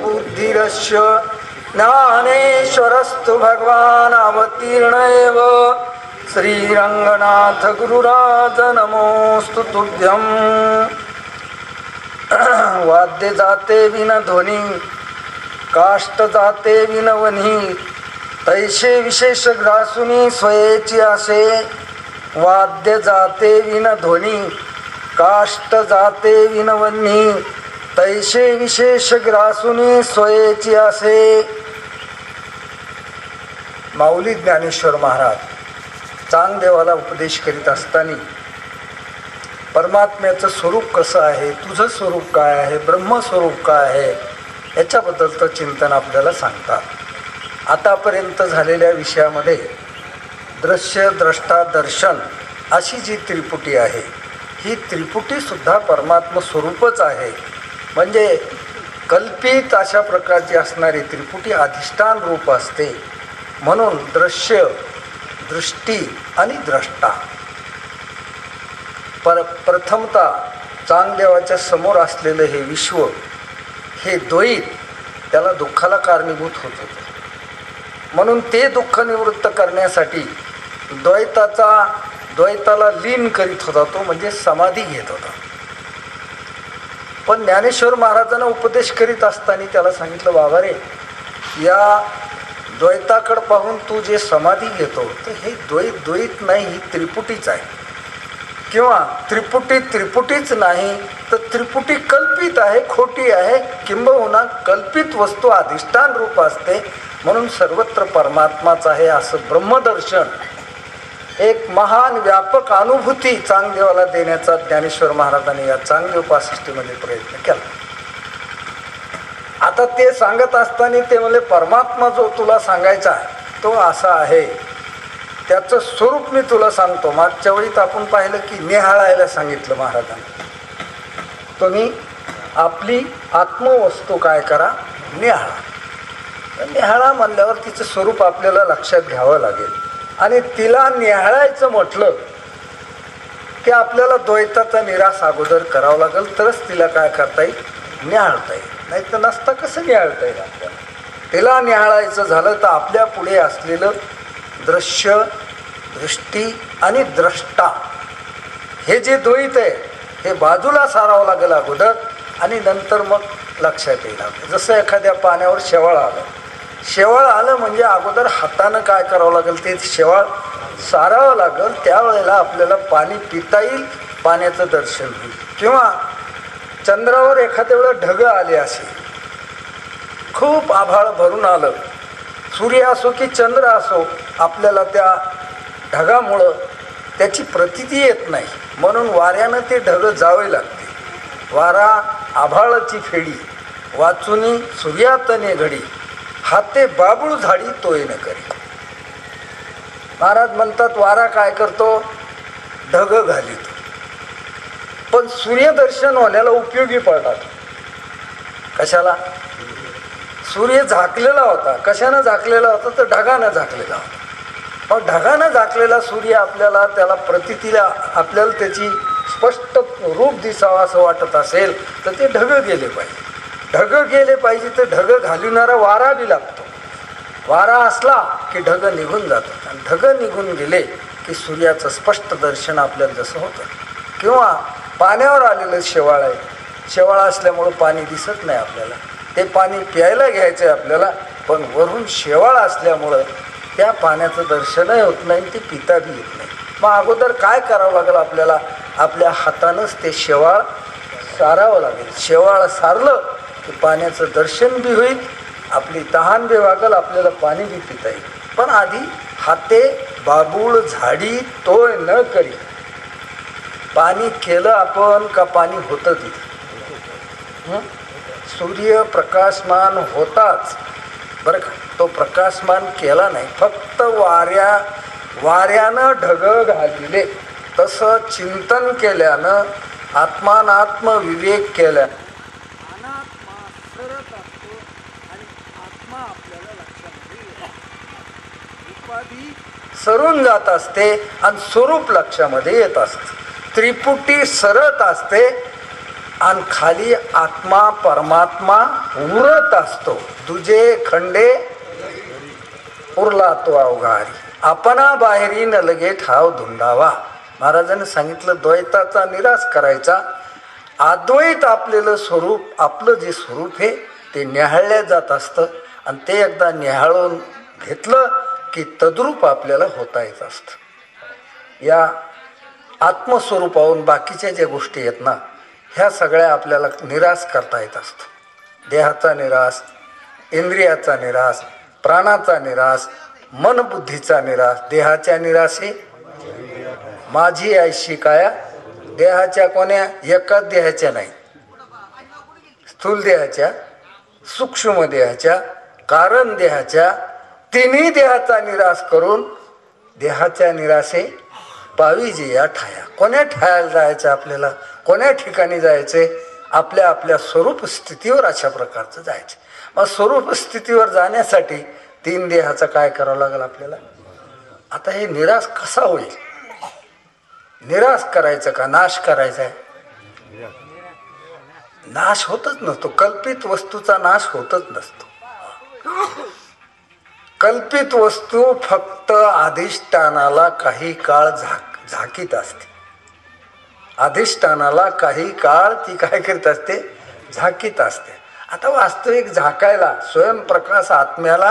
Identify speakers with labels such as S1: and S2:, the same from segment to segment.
S1: बुद्धिरस्य ज्ञानेश्वरस्तु भगवान् अवतीर्ण एव। श्रीरंगनाथ गुरुराज नमोस्तु तुभ्यं। वाद्य जाते विन ध्वनी, काष्ट जाते विन वनी, तैसे विशेष ग्रासुनी स्वयेची आसे। वाद्य जाते विन ध्वनी, काष्ट जाते विन वनी, तैसे विशेष ग्रासुनी स्वयेची आसे। माऊली ज्ञानेश्वर महाराज चांगदेवाला उपदेश करीत असताना परमात्म्याचं स्वरूप कसं आहे, तुझं स्वरूप काय आहे, ब्रह्मस्वरूप काय आहे, याच्याबद्दलचं चिंतन आपल्याला सांगतात. आतापर्यंत झालेल्या विषयामध्ये दृश्य, द्रष्टा, दर्शन अशी जी त्रिपुटी आहे, ही त्रिपुटी सुद्धा परमात्म स्वरूपच आहे. म्हणजे कल्पित अशा प्रकारची असणारी त्रिपुटी अधिष्ठान रूप असते. म्हणून दृश्य, दृष्टी आणि द्रष्टा प्रथमतः चांगदेवाच्या समोर असलेलं हे विश्व, हे द्वैत त्याला दुःखाला कारणीभूत होत होतं. म्हणून ते दुःख निवृत्त करण्यासाठी द्वैताला लीन करीत होता तो, म्हणजे समाधी घेत होता. पण ज्ञानेश्वर महाराजांना उपदेश करीत असताना त्याला सांगितलं, बाबा रे, या द्वैताकडे पाहून तू जे समाधी घेतो तर हे द्वैत नाही, ही त्रिपुटीच आहे. किंवा त्रिपुटीच नाही तर त्रिपुटी कल्पित आहे, खोटी आहे. किंबहुना कल्पित वस्तू अधिष्ठान रूप असते, म्हणून सर्वत्र परमात्माच आहे असं ब्रह्मदर्शन, एक महान व्यापक अनुभूती चांगदेवाला देण्याचा ज्ञानेश्वर महाराजांनी या चांगदेव पासष्टीमध्ये प्रयत्न केला. आता ते सांगत असताना ते म्हणले, परमात्मा जो तुला सांगायचा तो असा आहे, त्याचं स्वरूप मी तुला सांगतो. मागच्या वेळीत आपण पाहिलं की निहाळायला सांगितलं महाराजांनी. तुम्ही आपली आत्मवस्तू काय करा, निहाळा. निहाळा म्हणल्यावर तिचं स्वरूप आपल्याला लक्षात घ्यावं लागेल. आणि तिला निहाळायचं म्हटलं की आपल्याला द्वैताचा निराश अगोदर करावा लागेल, तरच तिला काय करता येईल, निहाळता येईल. नाही तर नसता कसं निहाळता येईल आपल्याला. तिला निहाळायचं झालं तर आपल्या पुढे असलेलं दृश्य, दृष्टी आणि द्रष्टा हे जे द्वैत आहे हे बाजूला सारावं लागेल अगोदर, आणि नंतर मग लक्षात येईल. जसं एखाद्या पाण्यावर शेवाळ आलं म्हणजे अगोदर हातानं काय करावं लागेल, ते शेवाळ सारावं लागेल. त्यावेळेला आपल्याला पाणी पिता येईल, पाण्याचं दर्शन होईल. किंवा चंद्रावर एखाद्या वेळेला ढग आले, असे खूप आभाळ भरून आलं, सूर्य असो की चंद्र असो, आपल्याला त्या ढगामुळं त्याची प्रतीती येत नाही. म्हणून वाऱ्यानं ते ढग जावे लागते. वारा आभाळाची फेडी वाचुनी सूर्यातने घडी, हाते बाबूळ झाडी तोय न करी. महाराज म्हणतात, वारा काय करतो, ढग घालितो. पण सूर्यदर्शन होण्याला उपयोगी पडतात. कशाला? सूर्य झाकलेला होता. कशानं झाकलेला होता तर ढगानं झाकलेला होता. मग ढगानं झाकलेला सूर्य आपल्याला त्याला प्रतीतीला आपल्याला त्याची स्पष्ट रूप दिसावं असं वाटत असेल तर ते ढग गेले पाहिजे. ढग गेले पाहिजे तर ढग घालविणारा वारा बी लागतो. वारा असला की ढग निघून जातात, आणि ढग निघून गेले की सूर्याचं स्पष्ट दर्शन आपल्याला जसं होतं. किंवा पाण्यावर आलेलं शेवाळ आहे, शेवाळ असल्यामुळं पाणी दिसत नाही आपल्याला, ते पाणी प्यायला घ्यायचं आहे आपल्याला, पण वरून शेवाळ असल्यामुळं त्या पाण्याचं दर्शनही होत नाही, ते पिता बी येत नाही. मग अगोदर काय करावं लागेल आपल्याला, आपल्या हातानंच ते शेवाळ सारावं लागेल. शेवाळ सारलं की पाण्याचं दर्शन बी होईल, आपली तहान बी वागेल, आपल्याला पाणी बी पिता येईल. पण आधी हाते बाबूळ झाडी तोय न करी. पाणी केलं आपण का पाणी होतं तिथे. सूर्य प्रकाशमान होताच बरं का, तो प्रकाशमान केला नाही, फक्त वाऱ्यानं ढग घालिले. तसं चिंतन केल्यानं, आत्मानात्म विवेक केल्यानं अनात्मा सरत असतो आणि आत्मा आपल्याला लक्षात येईल. उपाधी सरून जात असते आणि स्वरूप लक्षामध्ये येत असते. त्रिपुटी सरत असते आणि खाली आत्मा परमात्मा उरत असतो. तुझे खंडे उरला तो अवघारी, आपणा बाहेरी न लगे ठाव धुंडावा. महाराजांनी सांगितलं द्वैताचा निराश करायचा. अद्वैत आपलेलं स्वरूप, आपलं जे स्वरूप आहे ते निहाळल्या जात असतं आणि ते एकदा निहाळून घेतलं की तद्रूप आपल्याला होता येत असतं. या आत्मस्वरूपाहून बाकीच्या ज्या गोष्टी आहेत ना, ह्या सगळ्या आपल्याला निराश करता येत असतं. देहाचा निराश, इंद्रियाचा निराश, प्राणाचा निराश, मनबुद्धीचा निराश. देहाच्या निराशे माझी ऐशी काया, देहाच्या कोण्या? एकाच देहाच्या नाही, स्थूल देहाच्या, सूक्ष्म देहाच्या, कारण देहाच्या, तिन्ही देहाचा निराश करून देहाच्या निराशे पाविजे या ठाया. कोण्या ठायाला जायचं आपल्याला? कोण्या ठिकाणी जायचे? आपल्या आपल्या स्वरूप स्थितीवर अशा प्रकारचं जायचं. मग स्वरूप स्थितीवर जाण्यासाठी तीन देहाचं काय करावं लागेल आपल्याला? आता हे निराश कसा होईल? निराश करायचं का नाश करायचा आहे? नाश होतच नसतो. कल्पित वस्तूचा नाश होतच नसतो. कल्पित वस्तू फक्त अधिष्ठानाला काही काळ झाकीत असते. अधिष्ठानाला काही काळ ती काय करीत असते? झाकीत असते. आता वास्तविक झाकायला स्वयंप्रकाश आत्म्याला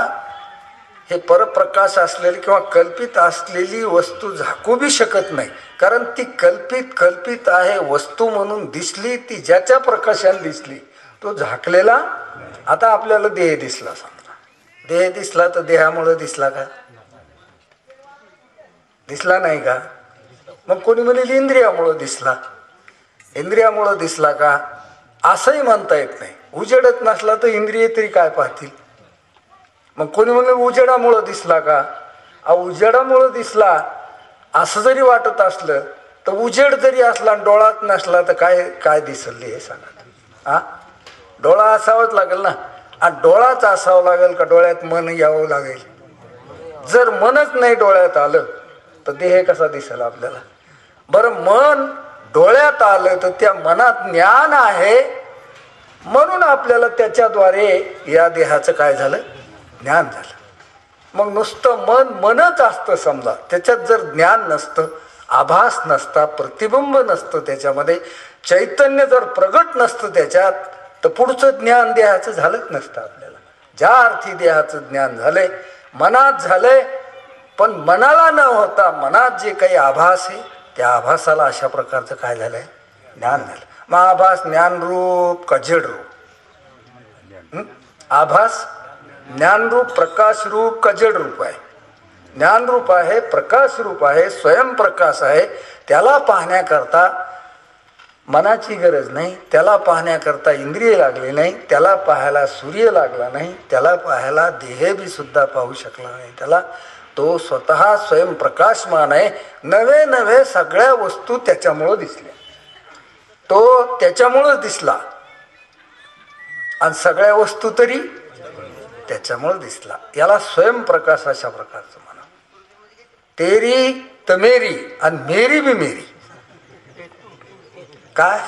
S1: हे परप्रकाश असलेली किंवा कल्पित असलेली वस्तू झाकू बी शकत नाही. कारण ती कल्पित आहे वस्तू म्हणून दिसली, ती ज्याच्या प्रकाशाने दिसली तो झाकलेला. आता आपल्याला देह दिसला, समजा देह दिसला तर देहामुळे दिसला का? दिसला नाही का? मग कोणी म्हणेल इंद्रियामुळं दिसला. इंद्रियामुळं दिसला का असंही म्हणता येत नाही. उजेडत नसला तर इंद्रिय तरी काय पाहतील? मग कोणी म्हणलं उजेडामुळं दिसला का? उजेडामुळं दिसला असं जरी वाटत असलं तर उजेड जरी असला डोळात नसला तर काय काय दिसल हे सांगा. डोळा असावाच लागेल ना. आणि डोळाच असावं लागेल का डोळ्यात मन यावं लागेल? जर मनच नाही डोळ्यात आलं तर देह कसा दिसेल आपल्याला? बरं, मन डोळ्यात आलं तर त्या मनात ज्ञान आहे म्हणून आपल्याला त्याच्याद्वारे या देहाचं काय झालं? ज्ञान झालं. मग नुसतं मनच असतं समजा, त्याच्यात जर ज्ञान नसतं, आभास नसता, प्रतिबिंब नसतं, त्याच्यामध्ये चैतन्य जर प्रगट नसतं त्याच्यात, तर पुढचं ज्ञान देहाचं झालंच नसतं आपल्याला. ज्या अर्थी देहाचं ज्ञान झालंय मनात झालंय, पण मनाला न होता मनात जे काही आभास आहे त्या आभासाला अशा प्रकारचं काय झालंय? ज्ञान झालं. मग आभास ज्ञानरूप का जड रूप? आभास ज्ञानरूप, प्रकाश रूप का जड रूप आहे? ज्ञानरूप आहे, प्रकाश रूप आहे, स्वयंप्रकाश आहे. त्याला पाहण्याकरता मनाची गरज नाही, त्याला पाहण्याकरता इंद्रिय लागली नाही, त्याला पाहायला सूर्य लागला नाही, त्याला पाहायला देह बी सुद्धा पाहू शकला नाही. त्याला तो स्वतः स्वयंप्रकाशमान आहे. नवे नवे सगळ्या वस्तू त्याच्यामुळं दिसल्या. तो त्याच्यामुळं दिसला आणि सगळ्या वस्तू तरी त्याच्यामुळं दिसला. याला स्वयंप्रकाश अशा प्रकारचं म्हणा. तेरी तर मेरी आणि मेरी बी मेरी. काय?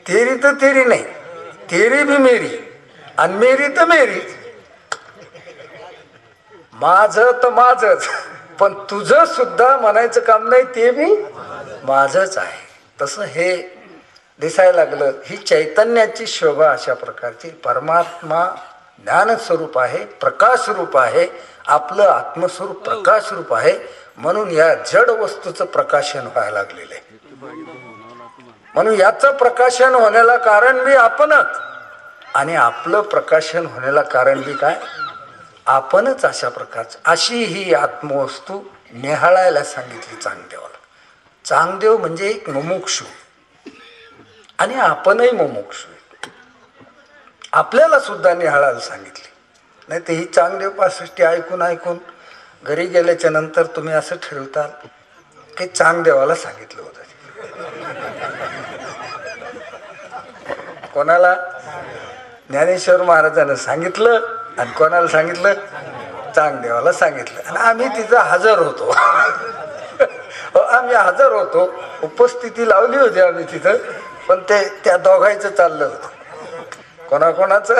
S1: तेरी तर तेरी नाही, तेरी भी मेरी आणि मेरी तर मेरी. माझं तर माझंच, पण तुझं सुद्धा म्हणायचं काम नाही, ते बी माझंच आहे. तसं हे दिसायला लागलं. ही चैतन्याची शोभा अशा प्रकारची. परमात्मा ज्ञानस्वरूप आहे, प्रकाश रूप आहे. आपलं आत्मस्वरूप प्रकाश रूप आहे. म्हणून या जड वस्तूचं प्रकाशन व्हायला लागलेलं आहे. म्हणून याचं प्रकाशन होण्याला कारण बी आपणच, आणि आपलं प्रकाशन होण्याला कारण बी काय? आपणच. अशा प्रकारचं अशी ही आत्मवस्तू निहाळायला सांगितली चांगदेवाला. चांगदेव म्हणजे एक मुमुक्षू आणि आपणही मुमुक्षू. आपल्याला सुद्धा निहाळायला सांगितली. नाही तर ही चांगदेव पासष्टी ऐकून ऐकून घरी गेल्याच्या नंतर तुम्ही असं ठरवताल की चांगदेवाला सांगितलं होतं. कोणाला? ज्ञानेश्वर महाराजांना सांगितलं आणि कोणाला सांगितलं? चांगदेवाला सांगितलं. आणि आम्ही तिथं हजर होतो. आम्ही हजर होतो. उपस्थिती लावली होती आम्ही तिथं, पण ते त्या दोघांचं चाललं होतं, कोणाकोणाचं,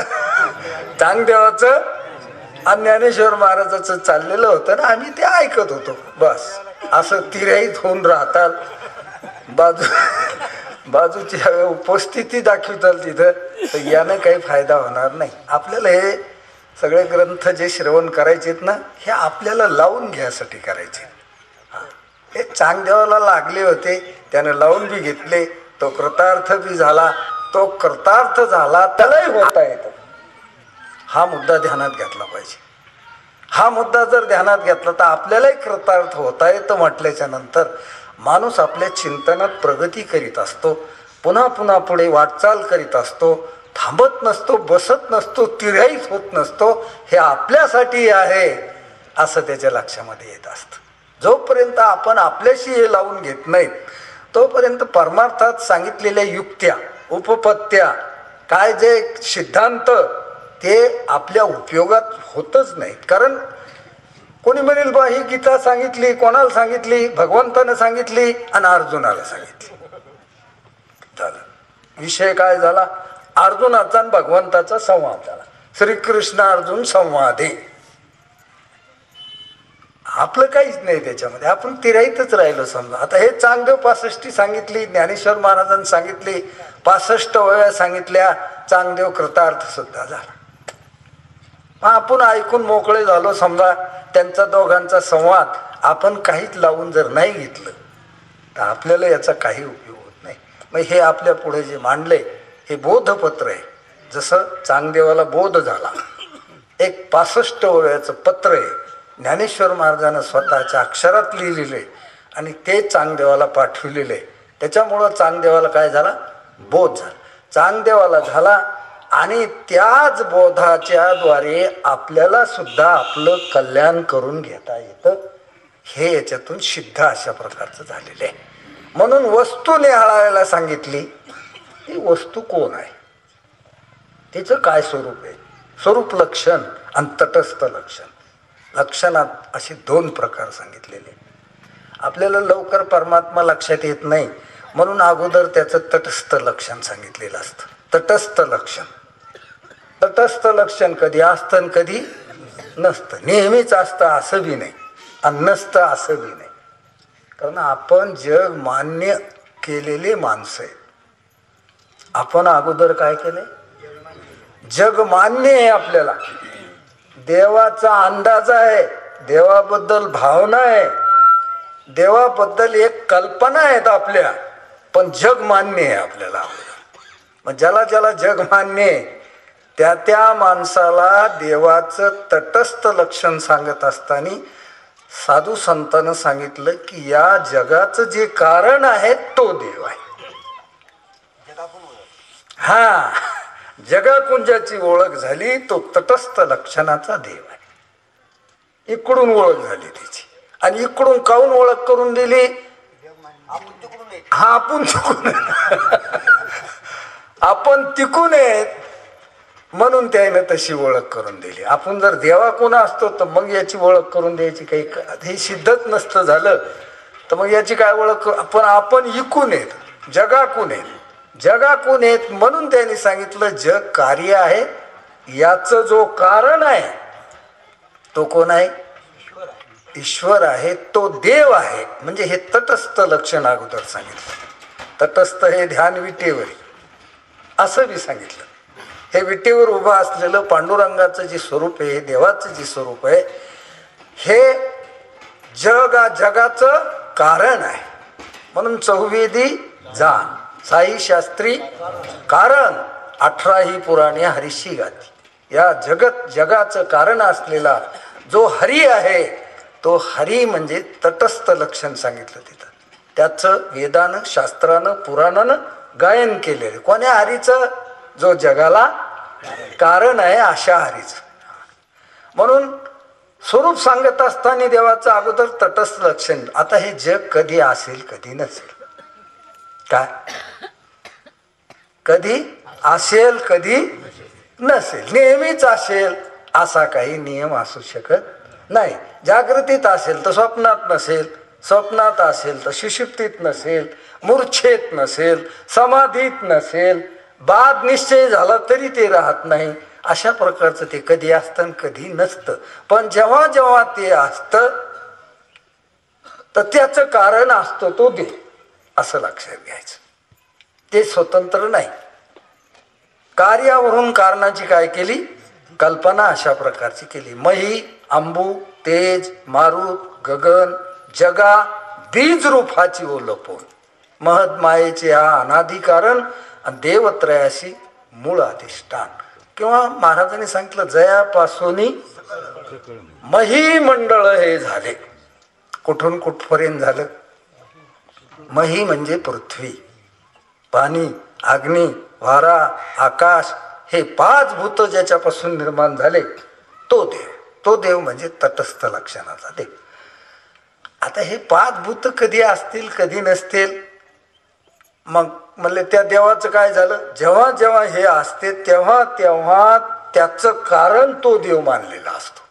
S1: चांगदेवाचं आणि ज्ञानेश्वर महाराजाचं चाललेलं होतं ना, आम्ही ते ऐकत होतो बस. असं तिर्याईत होऊन राहतात, बाजूची उपस्थिती दाखवताल तिथं, तर यानं काही फायदा होणार नाही. आपल्याला हे सगळे ग्रंथ जे श्रवण करायचेत ना, हे आपल्याला लावून घ्यायसाठी करायचे. हे चांगदेवाला लागले होते, त्यानं लावून बी घेतले, तो कृतार्थ बी झाला, तो कृतार्थ झाला त्यालाही होता येतं. हा मुद्दा ध्यानात घेतला पाहिजे. हा मुद्दा जर ध्यानात घेतला तर आपल्यालाही कृतार्थ होता येतं म्हटल्याच्या नंतर माणूस आपल्या चिंतनात प्रगती करीत असतो, पुन्हा पुन्हा पुढे वाटचाल करीत असतो, थांबत नसतो, बसत नसतो, तिर्याईत होत नसतो. हे आपल्यासाठी आहे असं त्याच्या लक्षामध्ये येत असतं. जोपर्यंत आपण आपल्याशी हे लावून घेत नाहीत तोपर्यंत परमार्थात सांगितलेल्या युक्त्या, उपपत्त्या, काय जे सिद्धांत ते आपल्या उपयोगात होतच नाहीत. कारण कोणी म्हणेल बा ही गीता सांगितली, कोणाला सांगितली, भगवंतानं सांगितली आणि अर्जुनाला सांगितली. झालं विषय काय झाला, अर्जुनाचा आणि भगवंताचा संवाद झाला. श्रीकृष्ण अर्जुन संवादे. आपलं काहीच नाही त्याच्यामध्ये, आपण तिराईतच राहिलो समजा. आता हे चांगदेव 65 सांगितली, ज्ञानेश्वर महाराजांनी सांगितली, 65 वया सांगितल्या, चांगदेव कृतार्थ सुद्धा झाला. आपण ऐकून मोकळे झालो समजा. त्यांचा दोघांचा संवाद आपण काहीच लावून जर नाही घेतलं तर आपल्याला याचा काही उपयोग होत नाही. मग हे आपल्या पुढे जे मांडले हे बोधपत्र आहे. जसं चांगदेवाला बोध झाला, एक 65 वयाचं पत्र आहे, ज्ञानेश्वर महाराजांना स्वतःच्या अक्षरात लिहिलेले आणि ते चांगदेवाला पाठविलेले. त्याच्यामुळं चांगदेवाला काय झाला, बोध झाला. चांगदेवाला झाला आणि त्याच बोधाच्या द्वारे आपल्याला सुद्धा आपलं कल्याण करून घेता येतं. हे याच्यातून सिद्ध अशा प्रकारचं झालेलं आहे. म्हणून वस्तू निहाळायला सांगितली. ही वस्तू कोण आहे, तिचं काय स्वरूप आहे, स्वरूप लक्षण आणि तटस्थ लक्षण. लक्षणात असे 2 प्रकार सांगितलेले. आपल्याला लवकर परमात्मा लक्षात येत नाही म्हणून अगोदर त्याचं तटस्थ लक्षण सांगितलेलं असतं. तटस्थ लक्षण, तटस्थ लक्षण कधी असतं आणि कधी नसतं. नेहमीच असतं असं बी नाही आणि नसतं असं बी नाही. कारण आपण जग मान्य केलेले माणसं आहेत. आपण अगोदर काय केले, जग मान्य आहे आपल्याला, देवाचा अंदाज आहे, देवाबद्दल भावना आहे, देवाबद्दल एक कल्पना आहेत आपल्या, पण जग मान्य आहे आपल्याला. मग ज्याला ज्याला जग मान्य आहे त्या त्या माणसाला देवाचं तटस्थ लक्षण सांगत असताना साधू संतांनं सांगितलं की या जगाचं जे कारण आहे तो देव आहे. हा, जगाकुंजाची ओळख झाली तो तटस्थ लक्षणाचा देव आहे. इकडून ओळख झाली त्याची. आणि इकडून काऊन ओळख करून दिली, हा आपण चुकून आपण तिकून आहेत म्हणून त्याने तशी ओळख करून दिली. आपण जर देवाकोण असतो तर मग याची ओळख करून द्यायची काही हे सिद्धच नसतं झालं तर मग याची काय ओळख. आपण इकून आहेत, जगाकून आहेत, जगाकून आहेत म्हणून त्यांनी सांगितलं जग कार्य आहे, याचं जो कारण आहे तो कोण आहे, ईश्वर आहे, तो देव आहे. म्हणजे हे तटस्थ लक्षण अगोदर सांगितलं. तटस्थ हे ध्यान विटेवर असं बी सांगितलं. हे विटेवर उभं असलेलं पांडुरंगाचं जे स्वरूप आहे, देवाचं जे स्वरूप आहे, हे जगाचं कारण आहे. म्हणून चौवेदी जाण साई शास्त्री कारण 18 पुराणे हरीशी गाती. या जगाचं कारण असलेला जो हरी आहे तो हरी म्हणजे तटस्थ लक्षण सांगितलं तिथं. त्याचं वेदानं, शास्त्रानं, पुराणानं गायन केलेलं. कोण्या हरीचं, जो जगाला कारण आहे अशा हरीचं. म्हणून स्वरूप सांगत असताना देवाचं अगोदर तटस्थ लक्षण. आता हे जग कधी असेल कधी नसेल, काय कधी असेल कधी नसेल, नेहमीच असेल असा काही नियम असू शकत नाही. जागृतीत असेल तर स्वप्नात नसेल, स्वप्नात असेल तर सुषुप्तीत नसेल, मूर्छेत नसेल, समाधीत नसेल, बाद निश्चय झाला तरी ते राहत नाही, अशा प्रकारचं ते कधी असतं कधी नसतं. पण जेव्हा जेव्हा ते असतं तर त्याचं कारण असतं तो देव, असं लक्षात घ्यायचं. ते स्वतंत्र नाही. कार्यावरून कारणाची काय केली कल्पना अशा प्रकारची केली. मही, अंबू, तेज, मारुत, गगन, जगा, बीज रूपाची ओलपून महद मायेचे हा अनादि कारण आणि देवत्रयाशी मूळ अधिष्ठान. किंवा महाराजांनी सांगितलं जयापासून मही मंडळ हे झाले. कुठून कुठपर्यंत झालं? मही म्हणजे पृथ्वी, पाणी, अग्नी, वारा, आकाश हे 5 भूत ज्याच्यापासून निर्माण झाले तो देव. तो देव म्हणजे तटस्थ लक्षणाचा देव. आता हे 5 भूत कधी असतील कधी नसतील, मग म्हणले त्या देवाचं काय झालं? जेव्हा जेव्हा हे असते तेव्हा तेव्हा त्याचं कारण तो देव मानलेला असतो.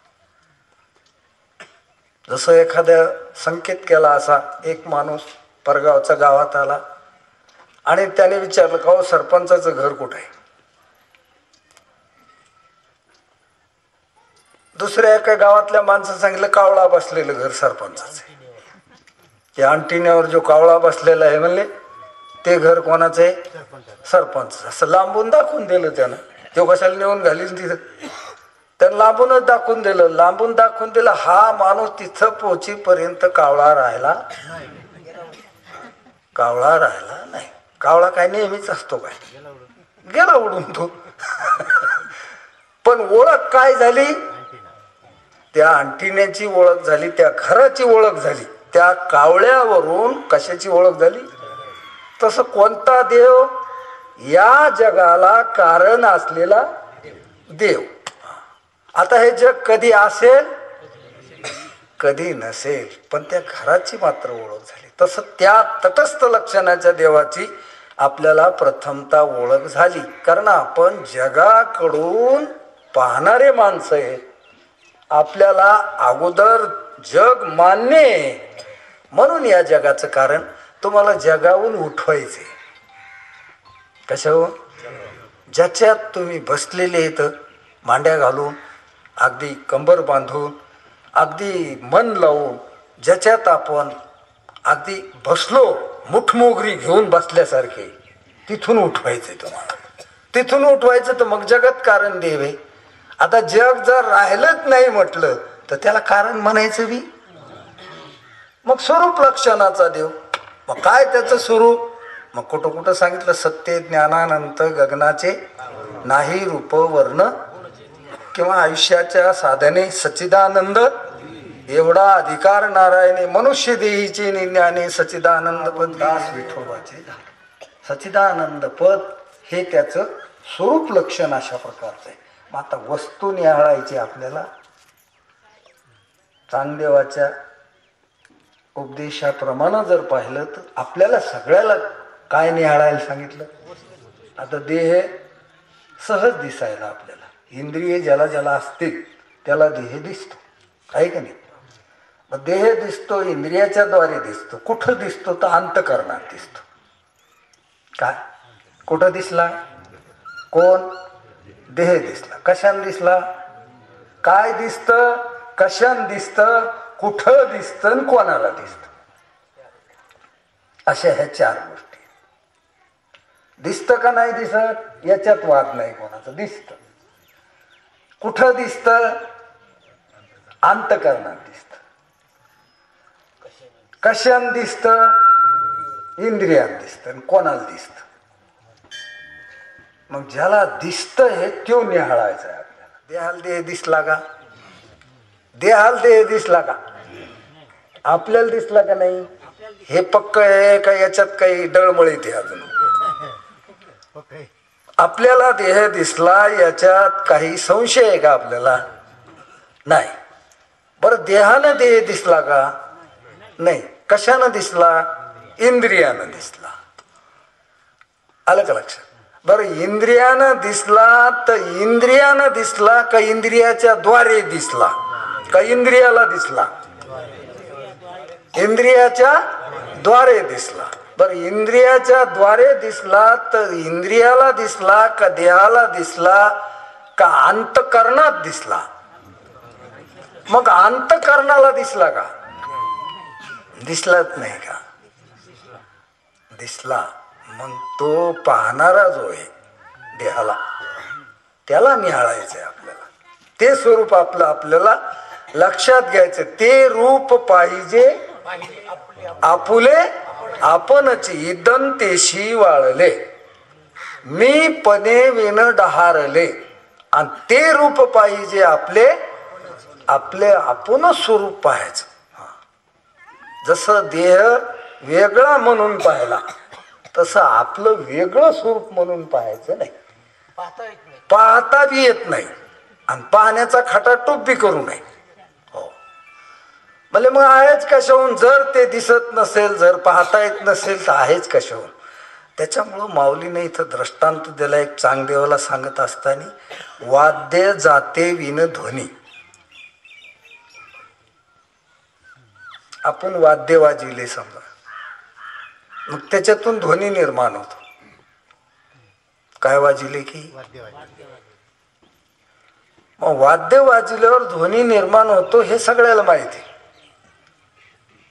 S1: जसं एखाद्या संकेत केला असा एक माणूस परगावचा गावात आला आणि त्याने विचारलं का हो सरपंचाचं घर कुठे आहे? दुसऱ्या एका गावातल्या माणसं सांगितलं कावळा बसलेलं घर सरपंचाचं आहे. त्या अंटिन्यावर जो कावळा बसलेला आहे म्हणले ते घर कोणाचं आहे? सरपंच. असं लांबून दाखवून दिलं त्यानं. तो कशाला नेऊन घालील तिथं? त्यानं लांबूनच दाखवून दिलं. लांबून दाखवून दिलं. हा माणूस तिथं पोहोचीपर्यंत कावळा राहिला नाही. कावळा काय नेहमीच असतो काय? गेला उडून तो. पण ओळख काय झाली? त्या अंटिन्याची ओळख झाली, त्या घराची ओळख झाली, त्या कावळ्यावरून कशाची ओळख झाली? तसं कोणता देव? या जगाला कारण असलेला देव. आता हे जग कधी असेल कधी नसेल, पण त्या घराची मात्र ओळख झाली. तसं त्या तटस्थ लक्षणाच्या देवाची आपल्याला प्रथमता ओळख झाली. कारण आपण जगाकडून पाहणारे माणसं आहे. आपल्याला अगोदर जग मान्य आहे, म्हणून या जगाचं कारण तुम्हाला जगावून उठवायचे. कशावर? ज्याच्यात तुम्ही बसलेले आहेत मांड्या घालून, अगदी कंबर बांधून, अगदी मन लावून, ज्याच्यात आपण अगदी बसलो मुठमोगरी घेऊन बसल्यासारखे, तिथून उठवायचे तुम्हाला. तिथून उठवायचं तर मग जगत कारण देव आहे. आता जग जर राहिलंच नाही म्हटलं तर त्याला कारण म्हणायचं बी. मग स्वरूप लक्षणाचा देव. मग काय त्याचं स्वरूप? मग कुठं कुठं सांगितलं सत्य ज्ञानानंत गगनाचे नाही रूप वर्ण, किंवा आयुष्याच्या साधने सच्चिदानंद एवढा अधिकार नारायणे मनुष्य देहीचे ज्ञाने सच्चिदानंद पद दास विठोबाचे. सच्चिदानंद पद हे त्याचं स्वरूप लक्षण अशा प्रकारचं आहे. मग आता वस्तू निहाळायची आपल्याला. चांगदेवाच्या उपदेशाप्रमाणे जर पाहिलं तर आपल्याला सगळ्याला काय निहाळायला सांगितलं? आता देह सहज दिसायला आपल्याला, इंद्रिय ज्याला ज्याला असतील त्याला देह दिसतो, आहे का नाही? मग देह दिसतो इंद्रियाच्या द्वारे दिसतो. कुठं दिसतो? तर अंतःकरणात दिसतो. काय? कुठं दिसला? कोण? देह दिसला. कशाने दिसला? काय दिसतं? कशाने दिसतं? कुठं दिसतं? कोणाला दिसतं? अशा ह्या 4 गोष्टी. दिसतं का नाही दिसत याच्यात वाद नाही कोणाचा. दिसतं. कुठं दिसतं? अंतःकरणात दिसतं. कशाने दिसतं? इंद्रियात दिसतं. कोणाला दिसतं? मग ज्याला दिसतं हे तो निहाळायचा आहे आपल्याला. देहाल देह दिसला का? देहाल देह दिसला का? आपल्याला दिसला का नाही? हे पक्क आहे का याच्यात काही डळमळीत आहे अजून? आपल्याला देह दिसला याच्यात काही संशय आहे का आपल्याला? नाही. बरं देहानं देह दिसला का? नाही. कशानं दिसला? इंद्रियानं दिसला. आलं का लक्षात? बरं इंद्रियानं दिसला तर इंद्रियानं दिसला का इंद्रियाच्या द्वारे दिसला का इंद्रियाला दिसला? इंद्रियाच्या द्वारे दिसला. पर इंद्रियाच्या द्वारे दिसला तर इंद्रियाला दिसला का देहाला दिसला का अंतकरणात दिसला? मग अंतकरणाला दिसला का? दिसलाच नाही का? दिसला. मग तो पाहणारा जो आहे देहाला, त्याला निहाळायचं आहे आपल्याला. ते स्वरूप आपलं आपल्याला लक्षात घ्यायचं. ते रूप पाहिजे आपुले आपणच इदंतेशी वाळले, मी पणे विन डहारले. आणि ते रूप पाहिजे आपले आपणच स्वरूप पाहायचं. जसं देह वेगळा म्हणून पाहिला तसं आपलं वेगळं स्वरूप म्हणून पाहायचं नाही. पाहता बी येत नाही आणि पाहण्याचा खटाटोप बी करू नये. हो, म्हणजे मग आहेच कशाहून? जर ते दिसत नसेल, जर पाहता येत नसेल तर आहेच कशाहून? त्याच्यामुळं माऊलीने इथं दृष्टांत दिला एक चांगदेवाला सांगत असताना, वाद्य जाते विन ध्वनी. आपण वाद्य वाजविले समजा, मग त्याच्यातून ध्वनी निर्माण होतो. काय वाजविले की? मग वाद्य वाजविल्यावर ध्वनी निर्माण होतो हे सगळ्याला माहिती.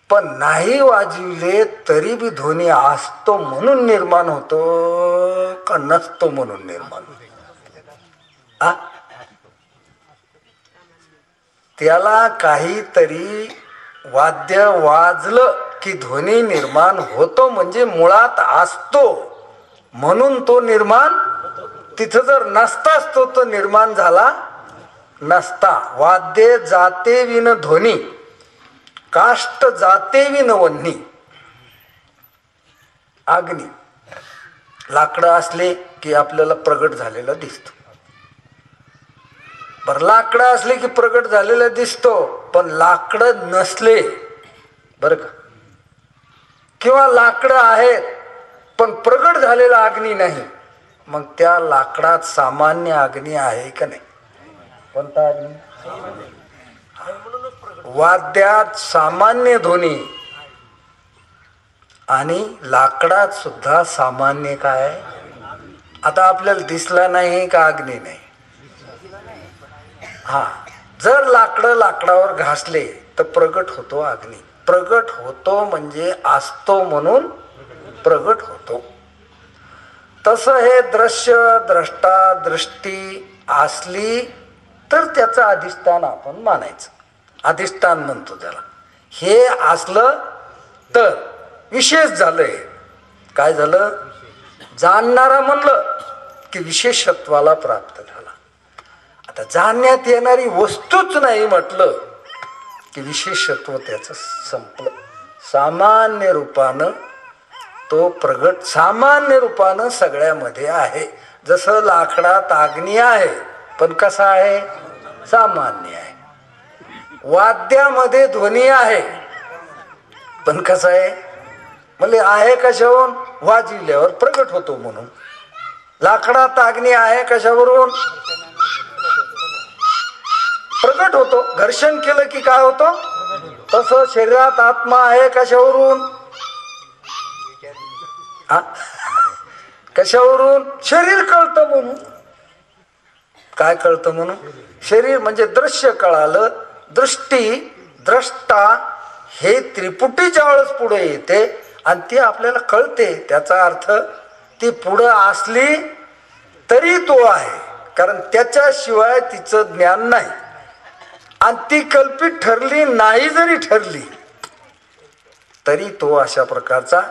S1: पण नाही वाजविले तरी बी ध्वनी असतो म्हणून निर्माण होतो का नसतो म्हणून निर्माण होतो? त्याला काहीतरी वाद्य वाजलं की ध्वनी निर्माण होतो, म्हणजे मुळात असतो म्हणून तो निर्माण. तिथं जर नसताच तो निर्माण झाला नसता. वाद्य जाते विन ध्वनी, काष्ट जाते विन वन्नी. अग्नी, लाकडं असले की आपल्याला प्रगट झालेला दिसतो. बरं, लाकडं असले की प्रगट झालेलं दिसतो, पण लाकडं नसले बरं का, किंवा लाकडं आहेत पण प्रगट झालेला अग्नी नाही, मग त्या लाकडात सामान्य अग्नी आहे का नाही? कोणता अग्नी? वाद्यात सामान्य ध्वनी आणि लाकडात सुद्धा सामान्य काय? आता आपल्याला दिसला नाही का अग्नी नाही? हा, जर लाकडं लाकडावर घासले तर प्रगट होतो अग्नी. प्रगट होतो म्हणजे असतो म्हणून प्रगट होतो. तसं हे दृश्य, द्रष्टा, दृष्टी असली तर त्याचं अधिष्ठान आपण मानायचं. अधिष्ठान म्हणतो त्याला. हे असलं तर विशेष झालंय. काय झालं? जाणणारा म्हणलं की विशेषत्वाला प्राप्त झाला. आता जाणण्यात येणारी वस्तूच नाही म्हटलं की विशेषत्व त्याचं संपलं. सामान्य रूपानं तो प्रगट, सामान्य रूपानं सगळ्यामध्ये आहे. जसं लाकडात अग्नी आहे पण कसा आहे? सामान्य आहे. वाद्यामध्ये ध्वनी आहे पण कसा आहे? म्हणजे आहे कशावरून? वाजविल्यावर प्रगट होतो म्हणून. लाकडात अग्नी आहे कशावरून? प्रगट होतो. घर्षण केलं की काय होतो? तसं शरीरात आत्मा आहे कशावरून? कशावरून? शरीर कळतं म्हणून. काय कळतं म्हणून? शरीर म्हणजे दृश्य कळालं. दृष्टी, द्रष्टा हे त्रिपुटी ज्यावेळेस पुढे येते आणि ती आपल्याला कळते, त्याचा अर्थ ती पुढं असली तरी तो आहे, कारण त्याच्याशिवाय तिचं ज्ञान नाही. आणि ती कल्पित ठरली नाही जरी ठरली तरी तो अशा प्रकारचा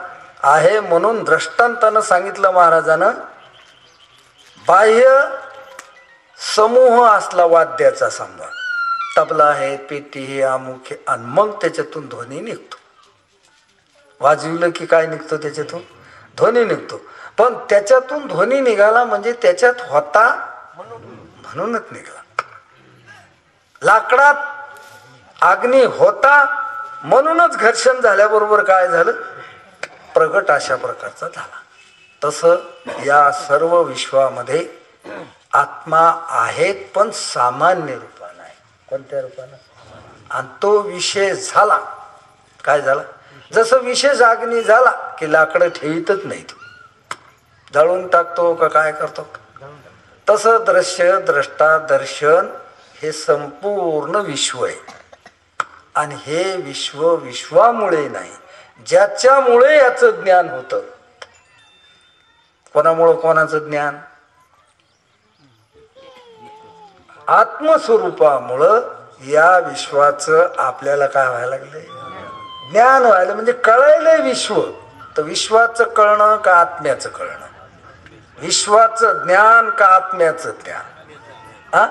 S1: आहे. म्हणून दृष्टांतानं सांगितलं महाराजानं, बाह्य समूह असला वाद्याचा, समजा तबला आहे, पेटी हे, अमुक हे, आणि मग त्याच्यातून ध्वनी निघतो. वाजविलं की काय निघतो? त्याच्यातून ध्वनी निघतो. पण त्याच्यातून ध्वनी निघाला म्हणजे त्याच्यात होता म्हणूनच निघाला. लाकडात अग्नी होता म्हणूनच घर्षण झाल्याबरोबर काय झालं? प्रगट अशा प्रकारचा झाला. तसं या सर्व विश्वामध्ये आत्मा आहेत पण सामान्य रूपानं आहे. कोणत्या रूपानं? आणि तो विषय झाला. काय झाला? जसं विशेष अग्नी झाला की लाकडं ठेवीतच नाही, तो जाळून टाकतो का काय करतो. तसं दृश्य द्रष्टा दर्शन हे संपूर्ण विश्व आहे. आणि हे विश्व विश्वामुळे नाही, ज्याच्यामुळे याचं ज्ञान होतं. कोणामुळं कोणाचं ज्ञान? आत्मस्वरूपामुळं या विश्वाचं आपल्याला काय व्हायला लागलंय? ज्ञान व्हायला, म्हणजे कळायलंय विश्व. तर विश्वाचं कळणं का आत्म्याचं कळणं? विश्वाचं ज्ञान का आत्म्याचं ज्ञान? हा,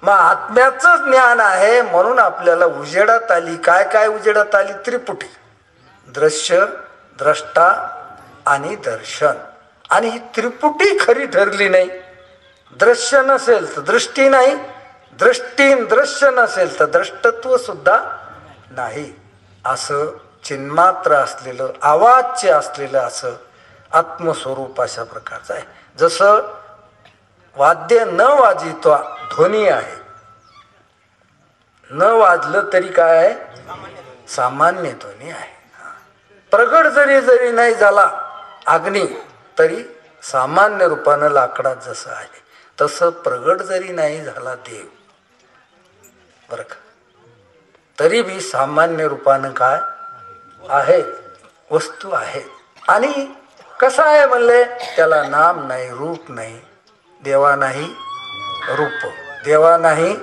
S1: मग आत्म्याचं ज्ञान आहे म्हणून आपल्याला उजेडात आली. काय काय उजेडात आली? त्रिपुटी, दृश्य द्रष्टा आणि दर्शन. आणि ही त्रिपुटी खरी ठरली नाही. दृश्य नसेल तर दृष्टी नाही, दृष्टी दृश्य नसेल तर द्रष्टत्व सुद्धा नाही. असं चिन्मात्र असलेलं, आवाच्य असलेलं असं आत्मस्वरूप अशा प्रकारचं आहे. जसं वाद्य न वाजित्वा ध्वनी आहे, न वाजलं तरी काय आहे? सामान्य ध्वनी आहे. प्रगट जरी नाही झाला अग्नी तरी सामान्य रूपानं लाकडात जसं आहे तसं प्रगट जरी नाही झाला देव, बरं का, तरी बी सामान्य रूपानं काय आहे? वस्तू आहे. आणि कसं आहे म्हणले? त्याला नाम नाही, रूप नाही. देवा नाही रूप, देवा नाही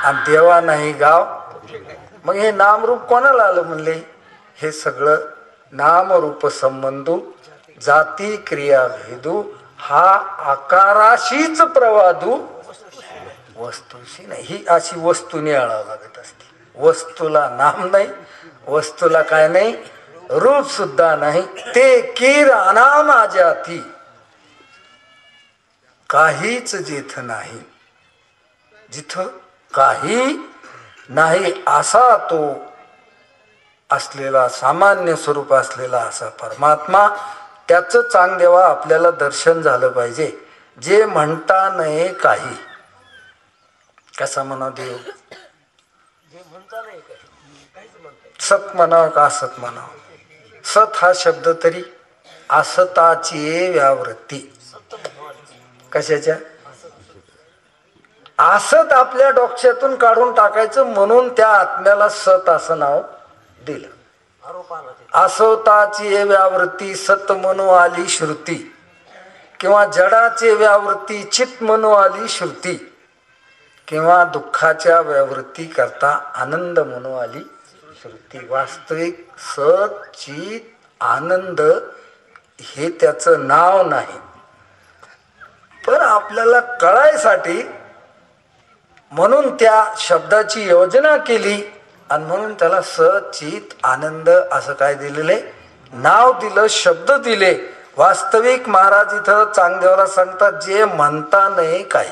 S1: आणि देवा नाही गाव. मग हे नाम रूप कोणाला आलं म्हणले? हे सगळं नाम रूप संबंधू, जाती क्रिया भेदू, हा आकाराशीच प्रवादू, वस्तूशी नाही. ही अशी वस्तूने आळावं लागत असते. वस्तूला नाम नाही, वस्तूला काय नाही, रूप सुद्धा नाही. ते कीर अनामा जाती, काहीच जिथं नाही, जिथं काही नाही असा तो असलेला, सामान्य स्वरूप असलेला असा परमात्मा. त्याचं चांगदेवा आपल्याला दर्शन झालं पाहिजे. जे म्हणता नये काही, कसा म्हणा देव? सत म्हणावं का असत म्हणावं? सत हा शब्द तरी असताची व्यावृत्ती. कशाच्या? असत आपल्या डोक्यातून काढून टाकायचं म्हणून त्या आत्म्याला सत असं नाव दिलं. असोताची व्यावृत्ती सत म्हणू आली श्रुती, किंवा जडाचे व्यावृत्ती चित म्हणू आली श्रुती, किंवा दुःखाच्या व्यावृत्ती करता आनंद म्हणू आली श्रुती. वास्तविक सत चित आनंद हे त्याचं नाव नाही, पण आपल्याला कळायसाठी म्हणून त्या शब्दाची योजना केली आणि म्हणून त्याला सचित आनंद असं काय दिलेले? नाव दिलं, शब्द दिले. वास्तविक महाराज इथं चांगदेवाला सांगतात, जे म्हणता नये काय,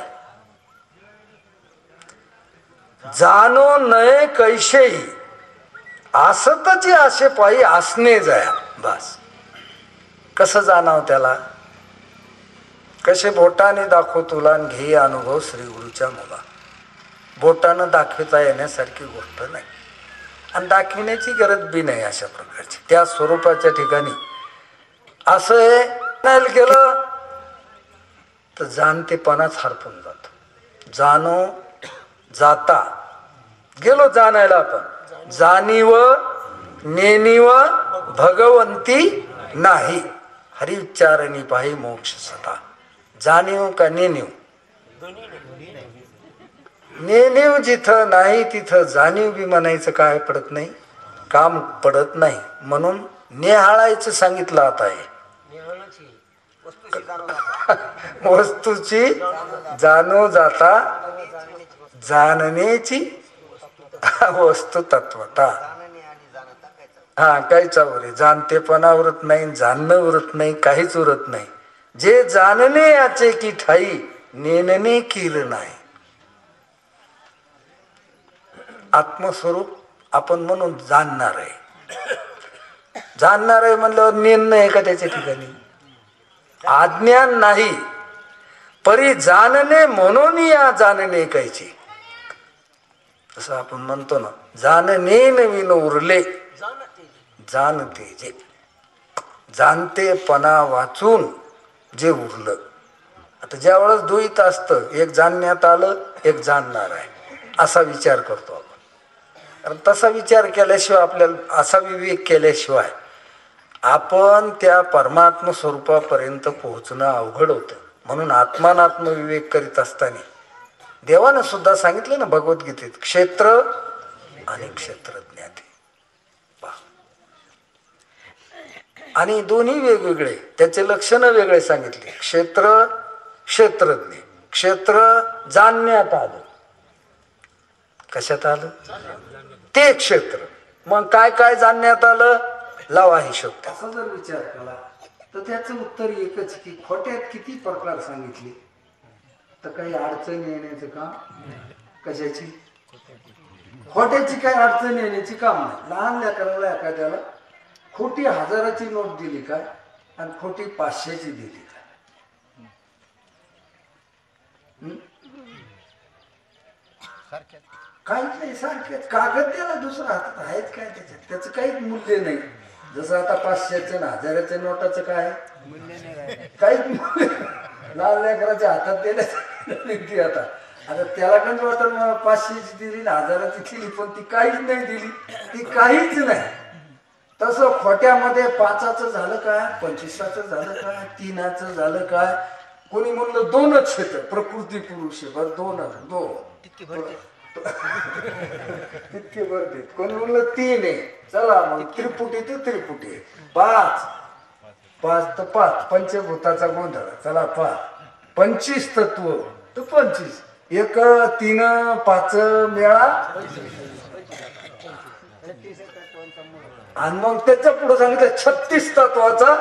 S1: जाणो नये कैशेही, असतची आशे पायी असणे जाया. बस. कसं जाणावं त्याला? कसे बोटाने दाखव तुला घे अनुभव श्री गुरुच्या मुला. बोटानं दाखवता येण्यासारखी गोष्ट नाही आणि दाखविण्याची गरज बी नाही अशा प्रकारची. त्या स्वरूपाच्या ठिकाणी असं हे नाही केलं तर जाणतेपणाच हरपून जातो. जाणो जाता गेलो जाणायला आपण, जाणीव नेणीव भगवंती नाही, हरिउच्चारणी पाही मोक्ष सता. जाणीव का नेणीव? नेणीव जिथं नाही तिथं जाणीव बी म्हणायचं काय पडत नाही, काम पडत नाही. म्हणून नेहाळायचं सांगितलं आता आहे. वस्तूची जाणो जाता जाणण्याची वस्तू तत्वता. हा, काहीच उरे जाणतेपणा उरत नाही, जाणणं उरत नाही, काहीच उरत नाही. जे जाणणे याचे की ठाई नेणणे कीर नाही. आत्मस्वरूप आपण म्हणून जाणणार आहे. जाणणार आहे म्हणल्यावर नेणणं आहे का त्याच्या ठिकाणी? अज्ञान नाही, परी जाणणे म्हणून या जाणणे कायचे. असं आपण म्हणतो ना, जाणणे नवीन उरले जाणते जे जाणतेपणा वाचून जे उरलं. आता ज्या वेळेस दुईत असतं, एक जाणण्यात आलं, एक जाणणार आहे, असा विचार करतो आपण. कारण तसा विचार केल्याशिवाय, आपल्याला असा विवेक केल्याशिवाय आपण त्या परमात्म स्वरूपापर्यंत पोहोचणं अवघड होतं. म्हणून आत्मानात्म विवेक करीत असताना देवानं सुद्धा सांगितलं ना भगवद्गीतेत, क्षेत्र आणि क्षेत्रज्ञाते. आणि दोन्ही वेगवेगळे, त्याचे लक्षण वेगळे सांगितले. क्षेत्र क्षेत्रज्ञ, क्षेत्र जाणण्यात आलं, कशात आलं ते क्षेत्र. मग काय काय जाणण्यात आलं, लावा हिशोब. असा जर विचार केला तर त्याचं उत्तर एकच की खोट्यात किती प्रकार सांगितले तर काही अडचण येण्याचं काम कशाची, खोट्याची काही अडचण येण्याची काम नाही. लहान लेकराला एखाद्याला खोटी 1000ची नोट दिली काय आणि खोटी 500ची दिली काय, काहीच नाही, सारखेच. कागद त्याला दुसरा हातात आहेत काय, त्याच्यात त्याचं काहीच मूल्य नाही. जसं आता 500च्या 1000च्या नोटाचं काय काहीच मूल्य. लहान लेकराच्या हातात दिल्या आता आता त्याला पण वाटत 500ची दिली 1000ची दिली, पण ती काहीच नाही दिली, ती काहीच नाही. तसं खोट्यामध्ये 5चं झालं काय, 25चं झालं काय, 3चं झालं काय. कोणी म्हणलं 2च क्षेत्र, प्रकृती पुरुष आहे बरं, 2 तितके भरते. कोणी म्हणलं 3 आहे, चला मग त्रिपुटी तर त्रिपुटी, 5 तर 5, पंचभूताचा गोंधळ, चला 5, 25 तत्व तर 25, 1 3 5 मेळा. आणि मग त्याच्या पुढे सांगितलं 36 तत्वाचा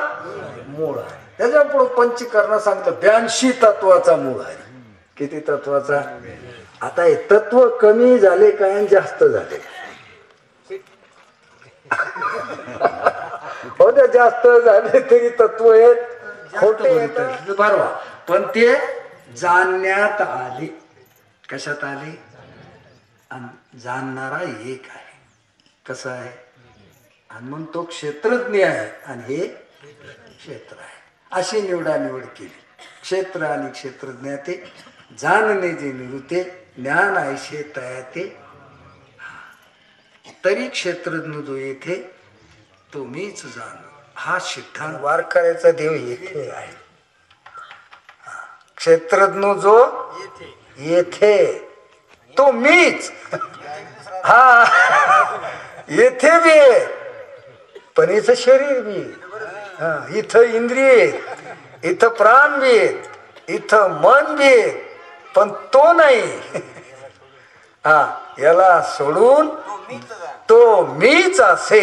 S1: मूळ आहे. त्याच्या पुढे पंचीकरण सांगितलं 82 तत्वाचा मूळ आहे. किती तत्वाचा. आता हे तत्व कमी झाले काय जास्त झाले, हो ते जास्त झाले तरी तत्व आहेत खोटे येतात बरोबर, पण ते जाणण्यात आले. कशात आले, जाणणारा एक आहे. कसं आहे, आणि मग तो क्षेत्रज्ञ आहे आणि हे क्षेत्र आहे. अशी निवडानिवड केली. क्षेत्र आणि क्षेत्रज्ञ ते जाणणे जे निवृत्ते, ज्ञान ऐशे तयाते, तरी क्षेत्रज्ञ जो येथे तो मीच जाण. हा सिद्धांत वारकऱ्याचा देव येथे आहे. क्षेत्रज्ञ जो येथे तो मीच. हा येथे बी आहे पण इथं शरीर बी, इथं इंद्रिय, इथं प्राण बी, इथं मन बी, पण तो नाही. याला सोडून तो मीच असे,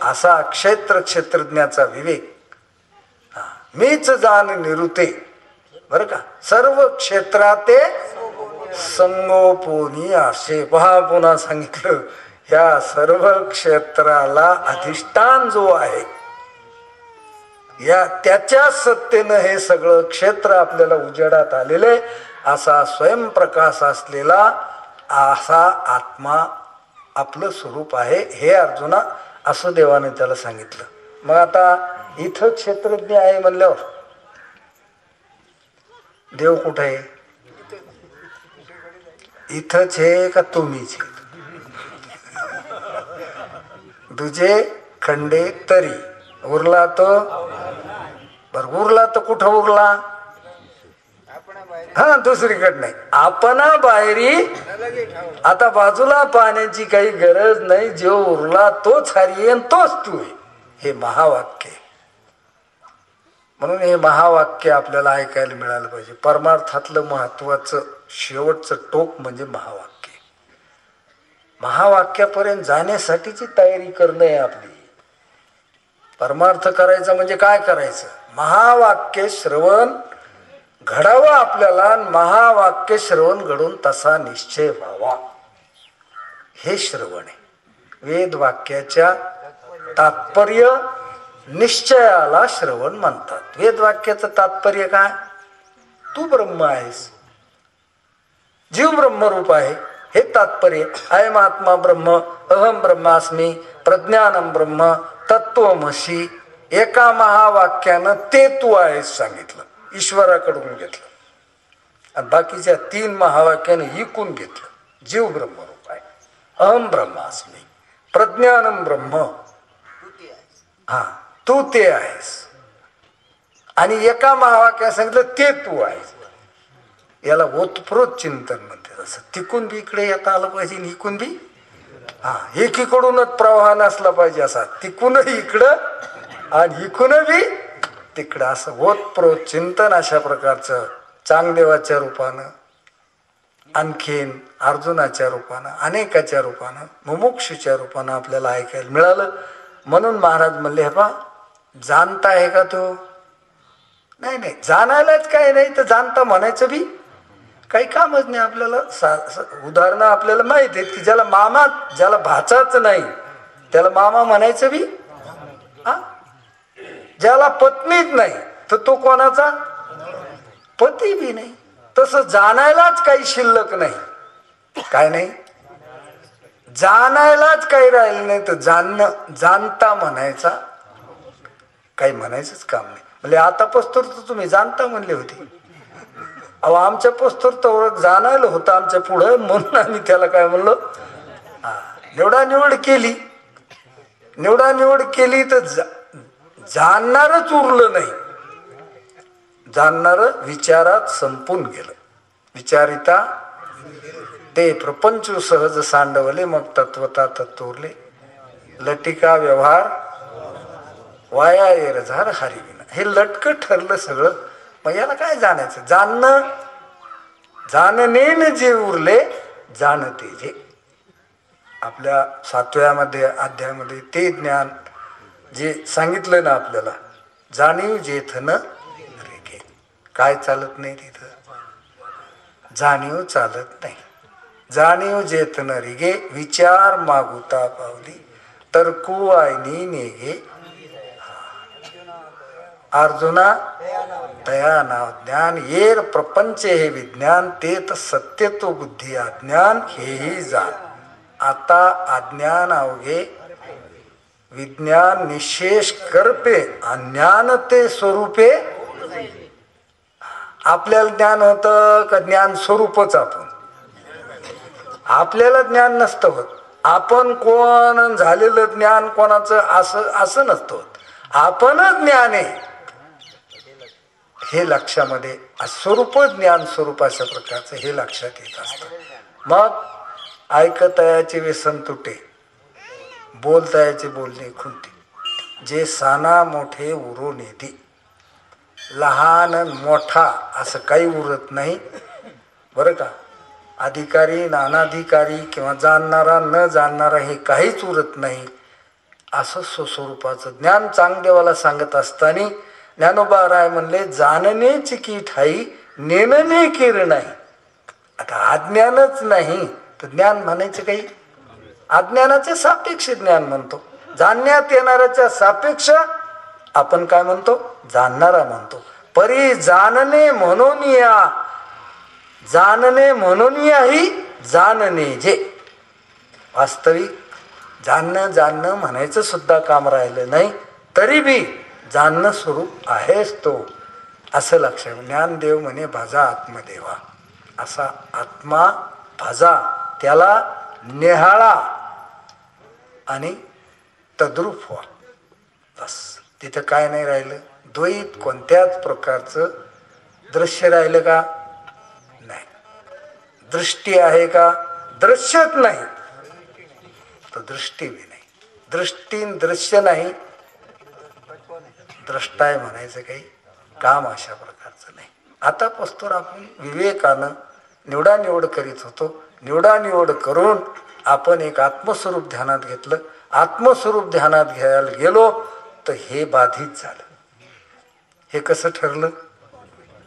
S1: असा क्षेत्र क्षेत्रज्ञाचा विवेक. मीच जाण निरुते, बर का. सर्व क्षेत्राते संगोपनी असे. पहा पुन्हा सांगितलं, ह्या सर्व क्षेत्राला अधिष्ठान जो आहे, या त्याच्या सत्तेनं हे सगळं क्षेत्र आपल्याला उजेडात आलेले, असा स्वयंप्रकाश असलेला असा आत्मा आपलं स्वरूप आहे. हे अर्जुना असं देवाने त्याला सांगितलं. मग आता इथं क्षेत्रज्ञ आहे म्हणल्यावर देव कुठे आहे, इथंच आहे का तुम्हीच आहे. तुझे खंडे तरी उरला तो बर, उरला तर कुठं उरला, हा दुसरीकडे नाही, आपणा बाहेरी. आता बाजूला पाहण्याची काही गरज नाही. जो उरला तोच हरी आहे, तोच तू आहे. हे महावाक्य. म्हणून हे महावाक्य आपल्याला ऐकायला मिळालं पाहिजे. परमार्थातलं महत्वाचं शेवटचं टोक म्हणजे महावाक्य. महावाक्यापर्यंत जाण्यासाठीची तयारी करणं आहे आपली. परमार्थ करायचा म्हणजे काय करायचं, महावाक्य श्रवण घडावं आपल्याला. महावाक्य श्रवण घडून तसा निश्चय व्हावा, हे श्रवण आहे. वेद वाक्याच्या तात्पर्य निश्चयाला श्रवण म्हणतात. वेद वाक्याचं तात्पर्य काय, तू ब्रह्म आहेस, जीव ब्रह्मरूप आहे, हे तात्पर्य. अयम आत्मा ब्रह्म अहम ब्रह्मास्मी, प्रज्ञानम ब्रह्म, तत्वमसी, एका महावाक्यानं ते तू आहेस सांगितलं, ईश्वराकडून घेतलं. आणि बाकीच्या 3 महावाक्यानं इकून घेतलं. जीव ब्रह्मरूप आहे, अहम ब्रह्मास्मी, प्रज्ञानम ब्रह्म, हा तू ते आहेस. आणि एका महावाक्यात सांगितलं ते तू आहेस. याला ओतप्रोत चिंतन म्हणते. असं तिकून बी इकडे येता आलं पाहिजे, इकून बी एकीकडूनच प्रवाह नसला पाहिजे. असा तिकूनही इकडं आणि इकून बी तिकडं, असं ओतप्रोत चिंतन अशा प्रकारचं चांगदेवाच्या रूपानं, आणखीन अर्जुनाच्या रूपानं, अनेकाच्या रूपानं, मुमुक्षूच्या रूपानं आपल्याला ऐकायला मिळालं. म्हणून महाराज म्हणले, हे पा जाणता आहे का तो? नाही नाही, जाणायलाच काही नाही तर जाणता म्हणायचं बी काही कामच नाही आपल्याला. उदाहरणं आपल्याला माहित आहेत की ज्याला मामा, ज्याला भाचाच नाही त्याला मामा म्हणायचं बी, ज्याला पत्नीच नाही तर तो कोणाचा पती बी नाही. तसं जाणायलाच काही शिल्लक नाही. काय नाही, जाणायलाच काही राहिलं नाही तर जाणता म्हणायचा काही म्हणायचंच काम नाही. म्हणजे आता पस्तूर तर तुम्ही जाणता म्हणले होते. अहो आमच्या पस्तूर तर जाणायला होतं आमच्या पुढं, म्हणून आम्ही त्याला काय म्हणलो, निवडानिवड केली तर जाणणारच उरलं नाही. जाणणार विचारात संपून गेलं. विचारिता ते प्रपंच सहज सांडवले, मग तत्वता तत्वरले. लटिका व्यवहार वाया येरझार हरिविना. हे लटकं ठरलं सगळं. मग याला काय जाणायचं? जाणनेन जे उरले जाणते जे. आपल्या 7व्या अध्यायामध्ये ते ज्ञान जे सांगितलं ना आपल्याला, जाणीव जेथन रेखे. काय चालत नाही तिथं? जाणीव चालत नाही. जाणीव जेथन रिगे, विचार मागुता पावली, तर्कू आयनी नेगे. अर्जुना तया नाव ज्ञान, येर प्रपंच हे विज्ञान, तेत सत्य तो बुद्धी अज्ञान, हेही जाण. आता अज्ञान अवघे विज्ञान निशेष करपे, अज्ञान ते स्वरूपे. आपल्याला ज्ञान होतं का ज्ञान स्वरूपच आपण? आपल्याला ज्ञान नसतं होत. आपण कोण झालेलं ज्ञान कोणाचं असं नसतं होत. आपणच ज्ञान आहे हे लक्षामध्ये, स्वरूप ज्ञान स्वरूप अशा प्रकारचं हे लक्षात येत असतं. मग ऐकतयाचे व्यसन तुटे, बोलतयाचे बोलणे खुंटे. जे साना मोठे उरो नेती, लहान मोठा असं काही उरत नाही बरं का. अधिकारी नानाधिकारी किंवा जाणणारा न जाणणारा हे काहीच उरत नाही. असं स्वस्वरूपाचं ज्ञान चांगदेवाला सांगत असताना ज्ञानोबा राय म्हणले, जाणनेच की ठाई नेनने केर नाही. आता अज्ञानच नाही तर ज्ञान म्हणायचं काही? अज्ञानाचे सापेक्ष ज्ञान म्हणतो. जाणण्यात येणाऱ्याच्या सापेक्ष आपण काय म्हणतो? जाणणारा म्हणतो. परी जाणणे म्हणून या, जाणणे म्हणून याही जाणणे जे. वास्तविक जाणणं म्हणायचं सुद्धा काम राहिलं नाही, तरी बी जाणणं स्वरूप आहेच तो, असं लक्षात. ज्ञानदेव म्हणे भाजा आत्मदेवा. असा आत्मा भाजा, त्याला निहाळा आणि तद्रूप व्हा. बस तिथं काय नाही राहिलं. द्वैत कोणत्याच प्रकारचं दृश्य राहिलं का? नाही. दृष्टी आहे का? दृश्यच नाही तर दृष्टी बी नाही. दृष्टी दृश्य नाही, द्रष्टाय म्हणायचं काही काम अशा प्रकारचं नाही. आता पस्तोर आपण विवेकानं निवडानिवड करीत होतो. निवडानिवड करून आपण एक आत्मस्वरूप ध्यानात घेतलं. आत्मस्वरूप ध्यानात घ्यायला गेलो तर हे बाधित झालं. हे कसं ठरलं?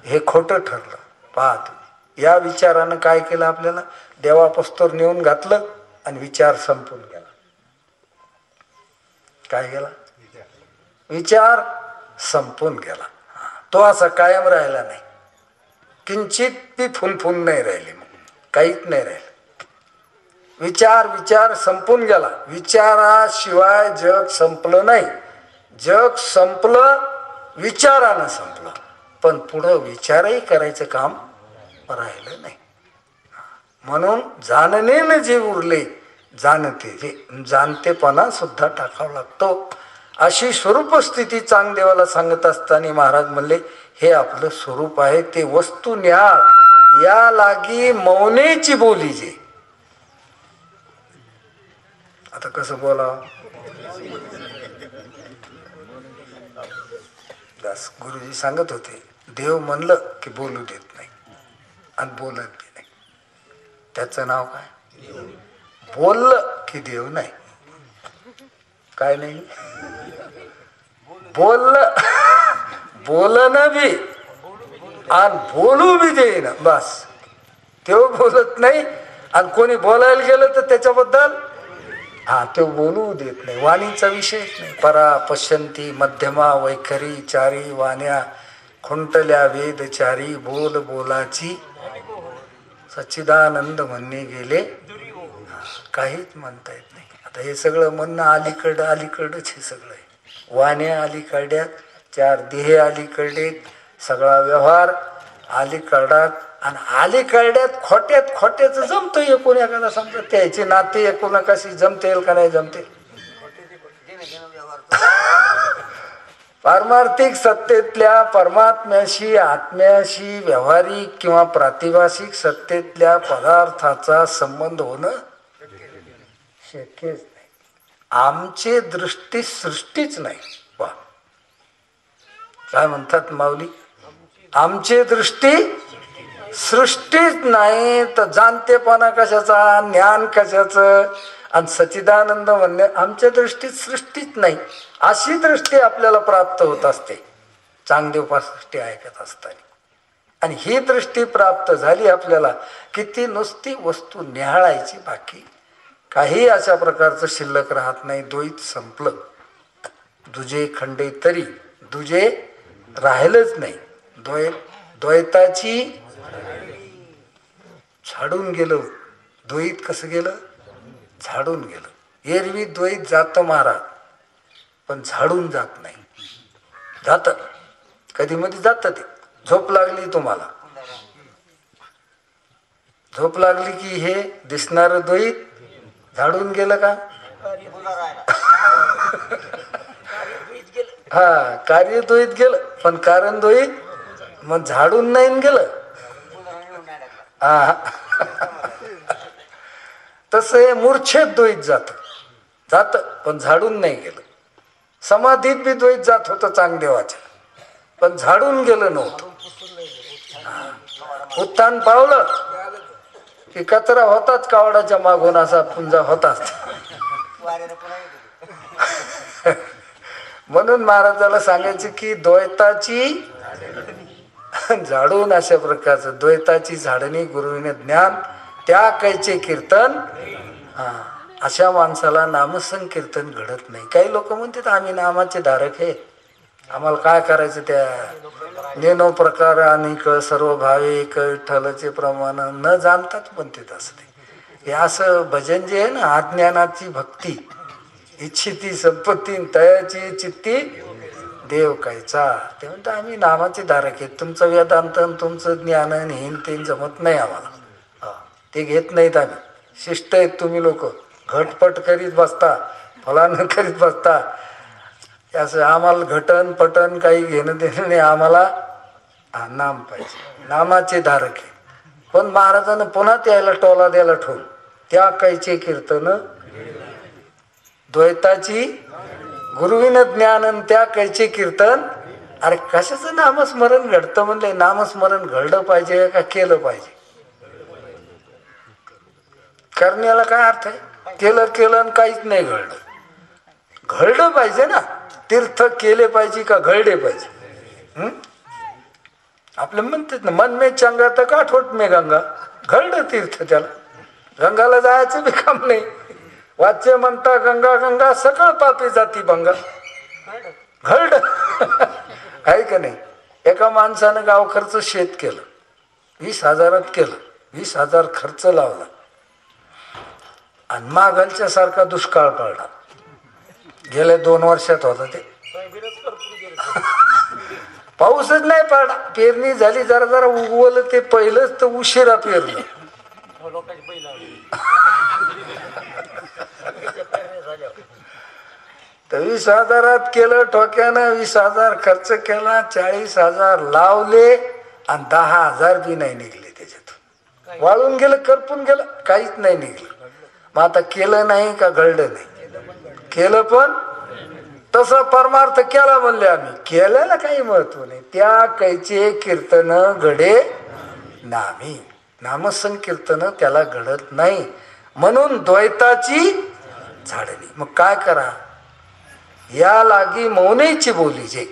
S1: हे खोटं ठरलं. पाहत या विचारानं काय केलं? आपल्याला देवापस्तोर नेऊन घातलं आणि विचार संपून गेला. काय गेला? विचार संपून गेला. तो असा कायम राहिला नाही. किंचित बी फुनफुन नाही राहिली, मग काहीच नाही राहिलं. विचार विचार संपून गेला. विचाराशिवाय जग संपलं नाही. जग संपलं विचारानं संपलं, पण पुढं विचारही करायचं काम राहिलं नाही. म्हणून जाणणेनं जे उरले जाणते, जे जाणतेपणा सुद्धा टाकावा लागतो. अशी स्वरूप स्थिती चांगदेवाला सांगत असताना महाराज म्हणले, हे आपलं स्वरूप आहे, ते वस्तू न्याळ या लागी मौनेची बोली जे. आता कसं बोलावं? दास गुरुजी सांगत होते, देव म्हणलं की बोलू देत नाही आणि बोलत बी नाही. त्याचं नाव काय? बोललं की देव नाही. काय नाही? बोललं, बोलणं बी आणि बोलू बी देईना. बस तेव बोलत नाही आणि कोणी बोलायला गेलं तर त्याच्याबद्दल ते बोलू देत नाही. वाणीचा विषयच नाही. परा पश्यंती मध्यमा वैखरी चारी वाण्या खुंटल्या वेदचारी बोल बोलाची सच्चिदानंद म्हणणे गेले काहीच म्हणता येत नाही. आता हे सगळं म्हणणं अलीकडच हे सगळं आहे. वाण्या अलीकड्यात, चार देहे अलीकडे, सगळा व्यवहार अलीकडात आणि अलीकड्यात खोट्याचं जमतं. एकूण एखादा समजा त्याचे नाते एकूण कशी जमतेल का नाही जमते. पारमार्थिक सत्तेतल्या परमात्म्याशी आत्म्याशी व्यावहारिक किंवा प्रातिभाषिक सत्तेतल्या पदार्थाचा संबंध होणं शक्यच नाही. आमची दृष्टी सृष्टीच नाही. वा काय म्हणतात माऊली, आमची दृष्टी सृष्टीच नाही तर जाणतेपणा कशाचा, ज्ञान कशाचं आणि सच्चिदानंद म्हणणे आमच्या दृष्टीत सृष्टीच नाही. अशी दृष्टी आपल्याला प्राप्त होत असते चांगदेवपासष्टी ऐकत असताना. आणि ही दृष्टी प्राप्त झाली आपल्याला की ती नुसती वस्तू निहाळायची, बाकी काही अशा प्रकारचं शिल्लक राहत नाही. द्वैत संपलं. दुजे खंडे तरी दुजे राहिलंच नाही. द्वैताची झाडून गेलं. द्वैत कसं गेलं? झाडून गेलं. एरवी द्वैत जातं महाराज, पण झाडून जात नाही. जात कधी मध्ये जात. ते झोप लागली तुम्हाला, झोप लागली की हे दिसणार द्वैत झाडून गेलं का? हा कार्य द्वैत गेलं, पण कारण द्वैत मग झाडून नाही गेलं. हा तसं हे मूर्छेत द्वैत जात पण झाडून नाही गेलं. समाधीत बी द्वैत जात होतं चांगदेवाच्या, पण झाडून गेलं नव्हतं. उत्थान पावलं की कचरा होताच कावडाच्या मागून, असा पुंजा होताच. म्हणून महाराजाला सांगायचं की द्वैताची झाडून, अशा प्रकारचं द्वैताची झाडणी गुरुविने ज्ञान त्या कैचे कीर्तन. अशा माणसाला नामसंकीर्तन घडत नाही. काही लोक म्हणतात आम्ही नामाचे धारक आहे, आम्हाला काय करायचं त्या नेनो प्रकार आणि सर्व भावे एक विठ्ठलाचे प्रमाण न जाणतात म्हणतात. असं ते हे असं भजन जे आहे ना, अज्ञानाची भक्ती, इच्छिती संपत्ती तयाची चित्ती देव कायचा. ते म्हणतात आम्ही नामाचे धारक आहेत, तुमचं वेदांत तुमचं ज्ञान हे ते जमत नाही आम्हाला, ते घेत नाहीत. आम्ही शिष्ट आहेत, तुम्ही लोक घटपट करीत बसता, फलानं करीत बसता. असं आम्हाला घटन पटन काही घेणं देणं नाही. आम्हाला नाम पाहिजे, नामाचे धारक आहे. पण महाराजांना पुन्हा त्याला टोला द्यायला ठेवून त्या कायचे कीर्तन द्वैताची गुरुविन ज्ञान त्या कैचे कीर्तन. अरे कशाचं नामस्मरण घडतं म्हणले? नामस्मरण घडलं पाहिजे का केलं पाहिजे? करण्याला काय अर्थ आहे? केलं आणि काहीच नाही घडलं. घडलं पाहिजे ना. तीर्थ केले पाहिजे का घडले पाहिजे? आपलं म्हणतात ना, मन में चंगा तर काठोट में गंगा. घडलं तीर्थ, त्याला गंगाला जायचं बी काम नाही. वाच्य म्हणता गंगा गंगा सकळ पापी जाती भंगा. घड आहे का नाही? एका माणसानं गाव खर्च शेत केलं, 20,000 केलं, 20,000 खर्च लावला. आणि मागलच्या सारखा दुष्काळ पडला. गेल्या 2 वर्षात होता ते. पाऊसच नाही पडला. पेरणी झाली, जरा जरा उगवलं ते पहिलंच, तर उशिरा पेरलं. तर 20,000 केलं ठोक्यानं. 20,000 खर्च केला, 40,000 लावले आणि 10,000 बी नाही निघले त्याच्यात. वाळून गेलं, करपून गेलं, काहीच नाही निघलं. मग आता केलं नाही का घडलं नाही? केलं पण तसं परमार्थ केला म्हणले आम्ही. केल्याला काही महत्व नाही. त्या कैचे कीर्तन घडे नामी. नामसंकीर्तन त्याला घडत नाही. म्हणून द्वैताची झाडणी. मग काय करा? या लागी मौनेची बोली. जे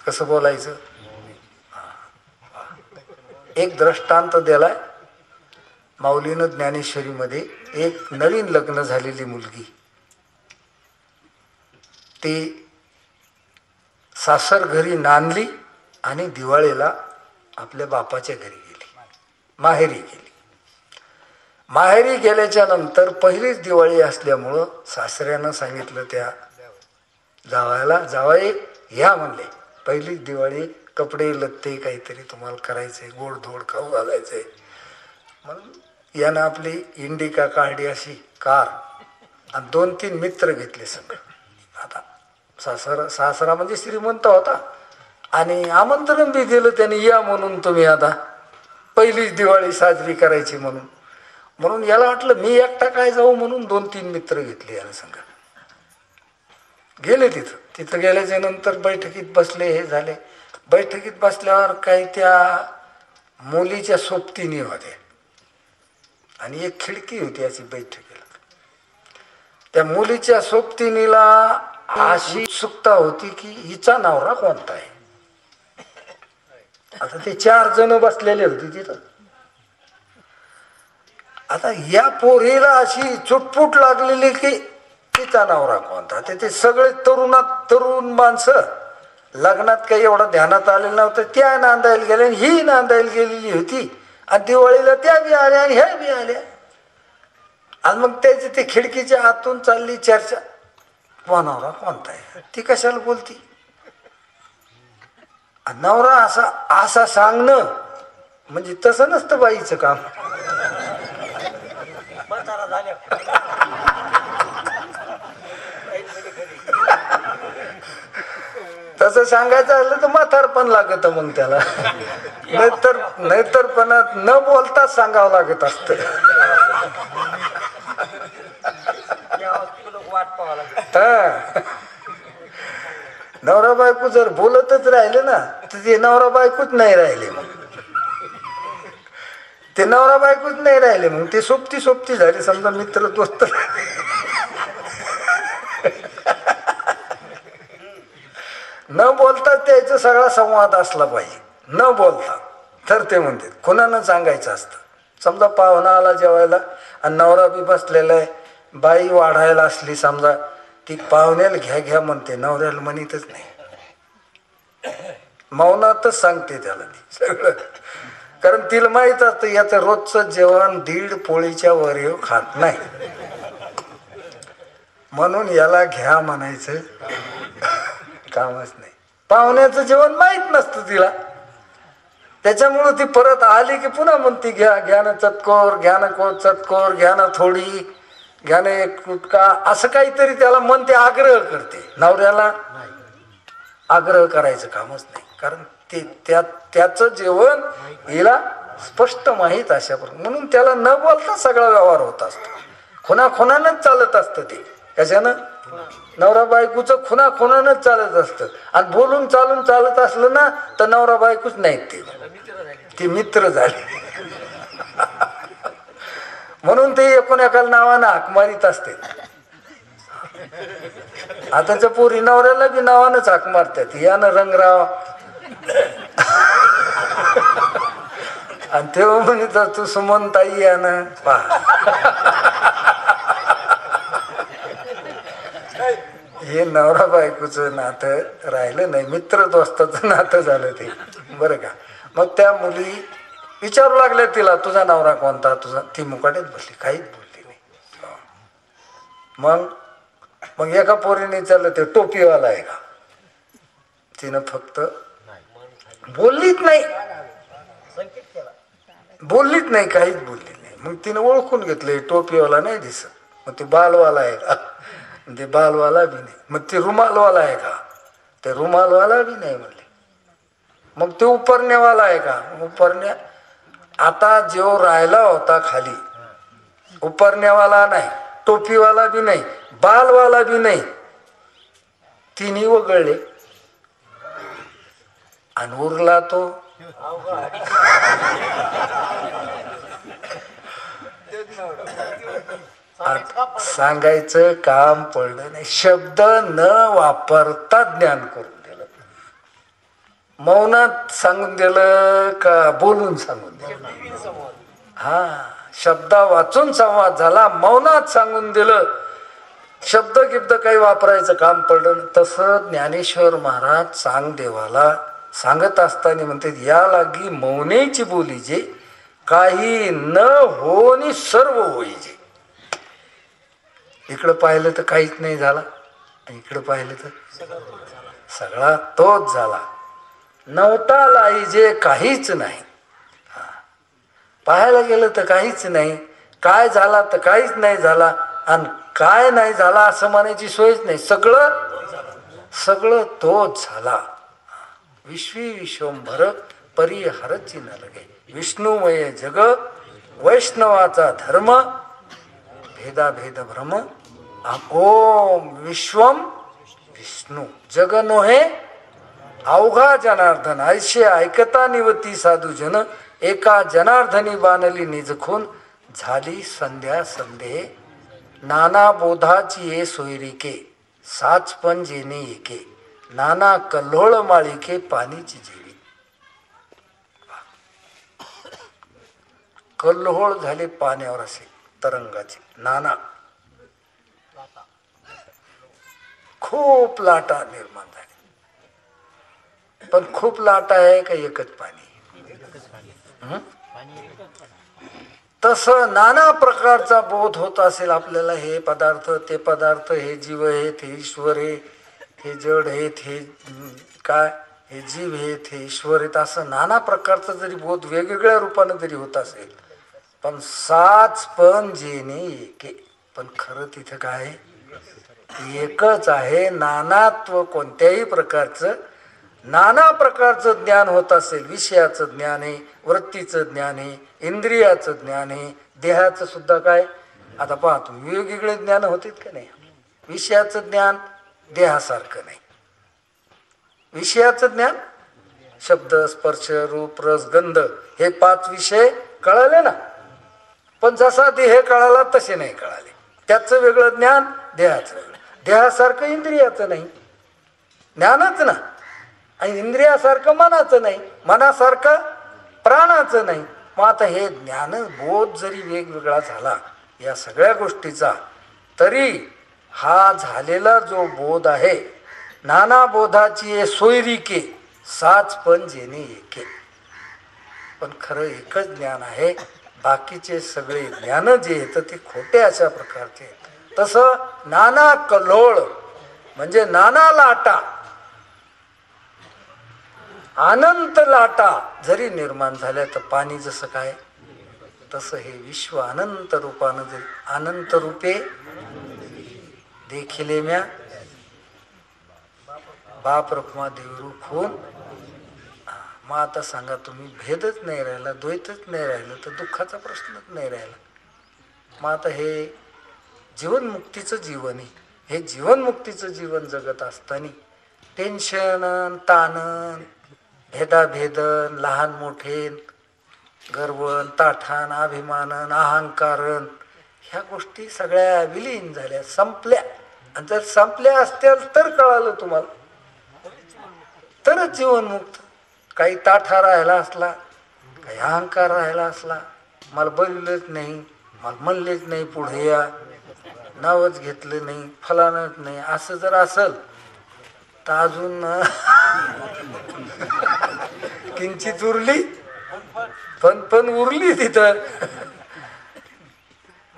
S1: कसं बोलायचं? एक दृष्टांत दिलाय माऊलीनं ज्ञानेश्वरीमध्ये. एक नवीन लग्न झालेली मुलगी, ती सासर घरी नांदली आणि दिवाळीला आपल्या बापाच्या घरी गेली, माहेरी गेली. माहेरी गेल्याच्या नंतर पहिलीच दिवाळी असल्यामुळं सासऱ्यानं सांगितलं त्या जावायला, जावाई ह्या म्हणले, पहिलीच दिवाळी, कपडे लत्ते काहीतरी तुम्हाला करायचंय, गोड धोड खाऊ घालायचंय. म्हणून यानं आपली इंडिका काढली अशी कार आणि 2-3 मित्र घेतले सगळं. आता सासरा म्हणजे श्रीमंत होता आणि आमंत्रण बी दिलं त्याने, या म्हणून तुम्ही आता पहिलीच दिवाळी साजरी करायची म्हणून. म्हणून याला वाटलं मी एकटा काय जाऊ, म्हणून 2-3 मित्र घेतले याला संग. गेले तिथं गेल्याच्या नंतर बैठकीत बसले. हे झाले. बैठकीत बसल्यावर काही त्या मुलीच्या सोबतीने होत्या आणि एक खिडकी होती अशी बैठकीला. त्या मुलीच्या सोबतीनीला अशी उत्सुकता होती की हिचा नवरा कोणता आहे. आता ते 4 जण बसलेले होते तिथं. आता या पोरीला अशी चुटपुट लागलेली की तिचा नवरा कोणता. ते सगळे तरुण माणसं, लग्नात काही एवढं ध्यानात आलेलं नव्हतं. त्या नांदायला गेल्या, ही नांदायला गेलेली होती आणि दिवाळीला त्या बी आल्या आणि ह्या बी आल्या. आणि मग त्याची ते खिडकीच्या आतून चालली चर्चा, नवरा कोणता आहे. ती कशाला बोलती? नवरा असा सांगणं म्हणजे तसं नसतं बाईचं काम. तसं सांगायचं असलं तर म्हातार पण लागत मग त्याला. नाहीतर पण न बोलताच सांगावं लागत असत. नवरा बायको जर बोलतच राहिले ना तर ते नवरा बायकोच नाही राहिले. मग ते नवरा बायकोच नाही राहिले, मग ते सोबती झाले. समजा मित्र दोस्त न बोलता त्याचा सगळा संवाद असला पाहिजे. न बोलता तर ते म्हणते कोणानं सांगायचं असतं. समजा पाहुणा आला जेवायला आणि नवरा बी बसलेला आहे, बाई वाढायला असली समजा, ती पाहुण्याला घ्या म्हणते, नवऱ्याला म्हणतच नाही, मौनातच सांगते त्याला ती सगळं. कारण तिला माहित असतं याचं रोजचं जेवण 1.5 पोळीच्या वर खात नाही, म्हणून याला घ्या म्हणायचं कामच नाही. पाहुण्याचं जेवण माहित नसतं तिला, त्याच्यामुळं ती परत आली की पुन्हा म्हणते घ्या ना चतकोर, घ्या ना चतकोर, घ्या ना थोडी, घ्या ना एक कुटका, असं काहीतरी त्याला मन ते आग्रह करते. नवऱ्याला आग्रह करायचं कामच नाही, कारण त्याचं जेवण हिला स्पष्ट माहीत अशा प्रकारे. म्हणून त्याला न बोलता सगळा व्यवहार होत असतो. खुणाखुणानच चालत असतं ते. कशानं? नवरा बायकोचं खुणाखुणानच चालत असतं. आणि बोलून चालून चालत असलं ना तर नवरा बायकोच नाहीत, ते मित्र झाले. म्हणून ते एकोणाकाला नावानं हाक मारीत असते. आताच्या पोरी नवऱ्याला बी नावानंच हाक मारतात, यानं रंगराव आणि तेव्हा म्हणत तू सुमनताई यानं पहा. हे नवरा बायकोचं नातं राहिलं नाही, मित्र दोस्ताचं नातं झालं ते, बरं का. मग त्या मुली विचारू लागल्या तिला, तुझा नवरा कोणता, तुझा. ती मुकाट्यात बसली, काहीच बोलली नाही. मग मग एका पोरीने विचारलं ते टोपीवाला आहे का? तिनं फक्त बोललीच नाही, बोललीच नाही, काहीच बोलली नाही. मग तिनं ओळखून घेतलं टोपीवाला नाही दिसत. मग ते बालवाला आहे का? ते बालवाला बी नाही. मग ते रुमालवाला आहे का? ते रुमालवाला बी नाही म्हणले. मग ते उपरण्यावाला आहे का? उपरण्या आता जो राहिला होता खाली, उपरण्यावाला नाही, टोपीवाला बी नाही, बालवाला बी नाही, तिन्ही वगळले. आणि उरला तो सांगायचं काम पडलं नाही. शब्द न वापरता ज्ञान करून दिलं. मौनात सांगून दिलं का बोलून सांगून दिलं? हा, शब्दा वाचून संवाद झाला, मौनात सांगून दिलं. शब्द गिब्द काही वापरायचं काम पडलं. तसं ज्ञानेश्वर महाराज सांगदेवाला सांगत असताना म्हणते, या लागी मौनेची बोली जे काही न होनी सर्व होईजे. इकडं पाहिलं तर काहीच नाही झाला, इकडं पाहिलं तर सगळा तोच झाला. नव्हता लाईजे काहीच नाही. पाहायला गेलं तर काहीच नाही, काय झाला तर काहीच नाही झाला, आणि काय नाही झाला असं म्हणायची सोयच नाही. सगळं सगळं तोच झाला. विश्वी विश्वंभर परिहरची न लगे. विष्णुमय जग वैष्णवाचा धर्म भेदाभेद भ्रम. ओम विश्वम विष्णू जग नोहे अवघा जनार्दन. ऐशे ऐकता निवती साधू जन. एका जनार्दनी बाणली निजखून. झाली संध्या संदेह नाना बोधाची ये सोयरिके. साचपण जेणे एके नाना कल्होळ माळिके पाणीची जेवी. कल्होळ झाले पाण्यावर असे तरंगाचे. नाना खूप लाटा निर्माण झाली. पण खूप लाटा आहे का एकच पाणी? तसं नाना प्रकारचा बोध होत असेल आपल्याला. हे पदार्थ, ते पदार्थ, हे जीव आहेत, हे ईश्वर आहे, हे जड आहेत, हे काय, हे जीव आहेत, हे ईश्वर आहेत, असं नाना प्रकारचा जरी बोध वेगवेगळ्या रूपाने जरी होत असेल, पण साच पण जेणे एके. पण खरं तिथं काय एकच आहे. नानात्व कोणत्याही प्रकारचं नाना प्रकारचं ज्ञान होत असेल. विषयाचं ज्ञान आहे, वृत्तीचं ज्ञान आहे, इंद्रियाचं ज्ञान आहे, देहाचं सुद्धा काय. आता पहा तुम्ही वेगवेगळे ज्ञान होते का नाही. विषयाचं ज्ञान देहासारखं नाही. विषयाचं ज्ञान शब्द स्पर्श रूप रस गंध हे 5 विषय कळाले ना. पण जसा देह कळाला तसे नाही कळाले. त्याचं वेगळं ज्ञान, देहाचं वेगळं. देहासारखं इंद्रियाचं नाही ज्ञानच ना. आणि इंद्रियासारखं मनाचं नाही, मनासारखं प्राणाचं नाही. मग आता हे ज्ञान बोध जरी वेगवेगळा झाला या सगळ्या गोष्टीचा, तरी हा झालेला जो बोध आहे नाना बोधाची ये सोयरिके साच पण जेणे एके. पण खरं एकच ज्ञान आहे. बाकीचे सगळे ज्ञान जे येतं ते खोटे अशा प्रकारचे आहेत. तसं नाना कल्होळ म्हणजे नाना लाटा, अनंत लाटा जरी निर्माण झाल्या तर पाणी जसं काय तसं हे विश्व अनंत रूपानं जरी अनंत रूपे देखिले म्या बाप रखमा देवरूप होऊन. मग आता सांगा तुम्ही, भेदच नाही राहिला, द्वैतच नाही राहिलं तर दुःखाचा प्रश्नच नाही राहिला. मग आता हे जीवनमुक्तीचं जीवन आहे. हे जीवनमुक्तीचं जीवन जगत असताना टेन्शन, ताणन, भेदाभेदन, लहान मोठेन, गर्वन, ताठान, अभिमानन, अहंकारन, ह्या गोष्टी सगळ्या विलीन झाल्या, संपल्या. आणि जर संपल्या असत्या तर कळालं तुम्हाला, तरच जीवनमुक्त. काही ताठा राहिला असला, काही अहंकार राहिला असला, मला बोललेच नाही, मला म्हणलेच नाही पुढे या, नावच घेतलं नाही, फलानच नाही, असं जर असल तर अजून किंचित उरली, पण उरली तिथं.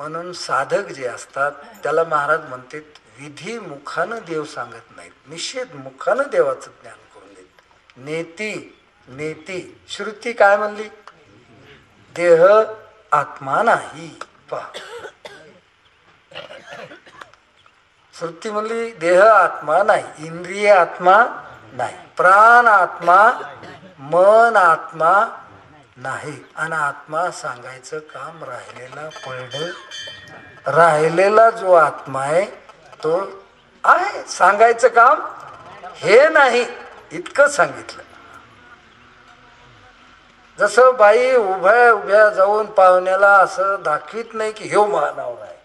S1: म्हणून साधक जे असतात त्याला महाराज म्हणतात विधी मुखानं देव सांगत नाहीत, निषेध मुखानं देवाचं ज्ञान करून देत. नेती नेती श्रुती काय म्हणली? देह आत्मा नाही. पहा, श्रुती म्हणली देह आत्मा नाही, इंद्रिय आत्मा नाही, प्राण आत्मा, मन आत्मा नाही. आणि आत्मा सांगायचं काम राहिलेला पडलं. राहिलेला जो आत्मा आहे तो आहे, सांगायचं काम हे नाही. इतकं सांगितलं. जसं बाई उभ्या उभ्या जाऊन पाहुण्याला असं दाखवित नाही की ह्यो मानावर आहे.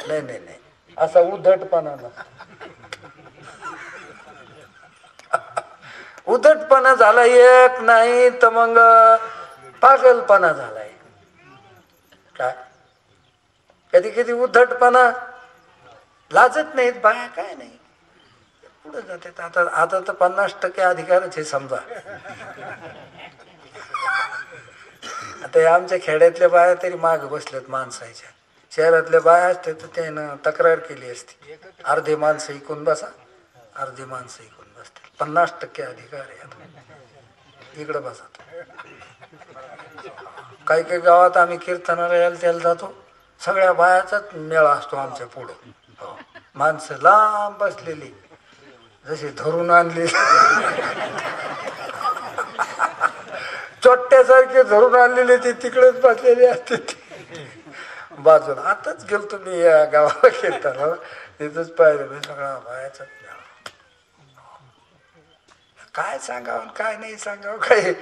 S1: नाही नाही नाही, असा उद्धटपणा उद्धटपणा झाला एक, नाही तर मग पागलपणा झालाय. काय कधी कधी उद्धटपणा, लाजत नाहीत बाया, काय नाही, पुढे जातात. आता आता तर 50% अधिकारच हे समजा. आता हे आमच्या खेड्यातल्या बाया तरी माग बसल्यात माणसाच्या. शहरातल्या बाया असते तर त्यानं तक्रार केली असती, अर्धे माणसं इकून बसा, अर्धे माणसं इकून बसते. 50% अधिकार आहे. आता इकडं बसा. काही काही गावात आम्ही कीर्तनाला यायला त्याला जातो, सगळ्या बायाचाच मेळा असतो आमच्या पुढं. हो, माणसं लांब बसलेली, जशी धरून आणली चोट्ट्यासारखे धरून आणलेले, ते तिकडेच बसलेले असते बाजूला. आताच गेलो तुम्ही या गावाला कीर्तनाला, तिथंच पाहिलं सगळा बायाचाच मेळा. काय सांगावं काय नाही सांगावं काही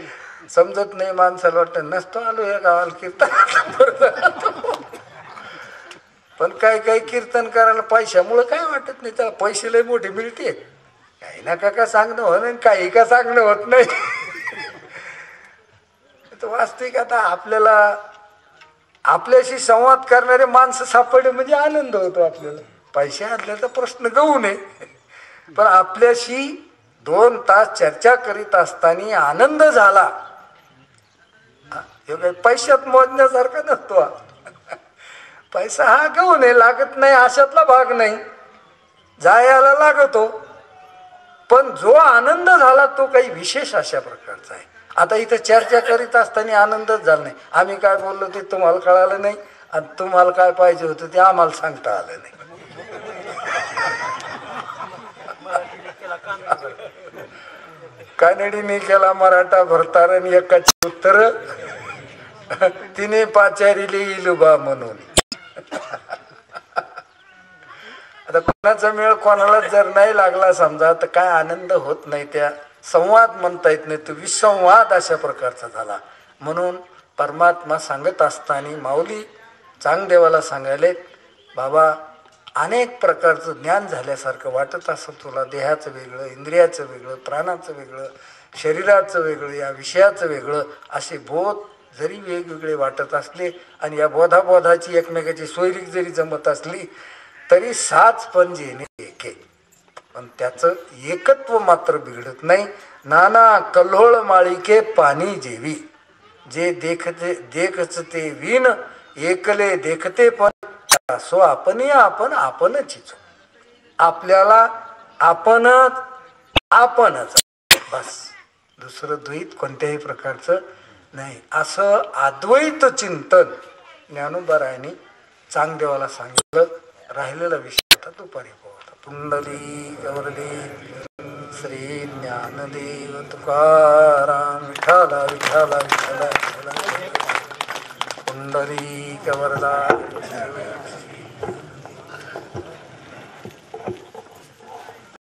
S1: समजत नाही. माणसाला वाटतं नसतो आलो या गावाला कीर्तन. पण काय काही कीर्तन करायला पैशामुळे काय वाटत नाही, त्याला पैसे लय मोठे मिळते. काही ना का सांगणं होत नाही, काही का सांगणं होत नाही. वास्तविक आता आपल्याला आपल्याशी संवाद करणारे माणसं सापडले म्हणजे आनंद होतो आपल्याला. पैसे असल्याचा प्रश्न गहू नये, पण आपल्याशी 2 तास चर्चा करीत असताना आनंद झाला, हे काही पैशात मोजण्यासारखा नसतो. पैसा हा गहू नाही, लागत नाही, अशातला भाग नाही, जायला लागतो. पण जो आनंद झाला तो काही विशेष अशा प्रकारचा आहे. आता इथं चर्चा करीत असताना आनंदच झाला नाही. आम्ही काय बोललो ते तुम्हाला कळालं नाही, आणि तुम्हाला काय पाहिजे होतं ते आम्हाला सांगता आलं नाही. कानडीने केला मराठा भरतारण एकाची उत्तर, तिने पाचारीले इलुबा म्हणून. आता कोणाचा मेळ कोणाला जर नाही लागला समजा तर काय आनंद होत नाही. त्या संवाद म्हणता येत नाही, तो विसंवाद अशा प्रकारचा झाला. म्हणून परमात्मा सांगत असताना माऊली चांगदेवाला सांगायले, बाबा अनेक प्रकारचं ज्ञान झाल्यासारखं वाटत असं तुला, देहाचं वेगळं, इंद्रियाचं वेगळं, प्राणाचं वेगळं, शरीराचं वेगळं, या विषयाचं वेगळं, असे बोध जरी वेगवेगळे वाटत असले आणि या बोधाबोधाची एकमेकाची सोयरीक जरी जमत असली तरी साच पण जेणे एके, पण त्याचं एकत्व मात्र बिघडत नाही. नाना कल्होळ माळिके पाणी जेवी, जे देखते देखते विन एकले देखते पण सो आपण आपण आपणच. आपल्याला आपणच आपणच, बस, दुसरं द्वैत कोणत्याही प्रकारचं नाही. असं अद्वैत चिंतन ज्ञानोबारायांनी चांगदेवाला सांगितलं. राहिलेला विषय आता दुपारी पोहता. पुंडली गवरली श्री ज्ञानदेव तुकाराम विठाला विठाला विठाला विठाला पुंडली गवरला.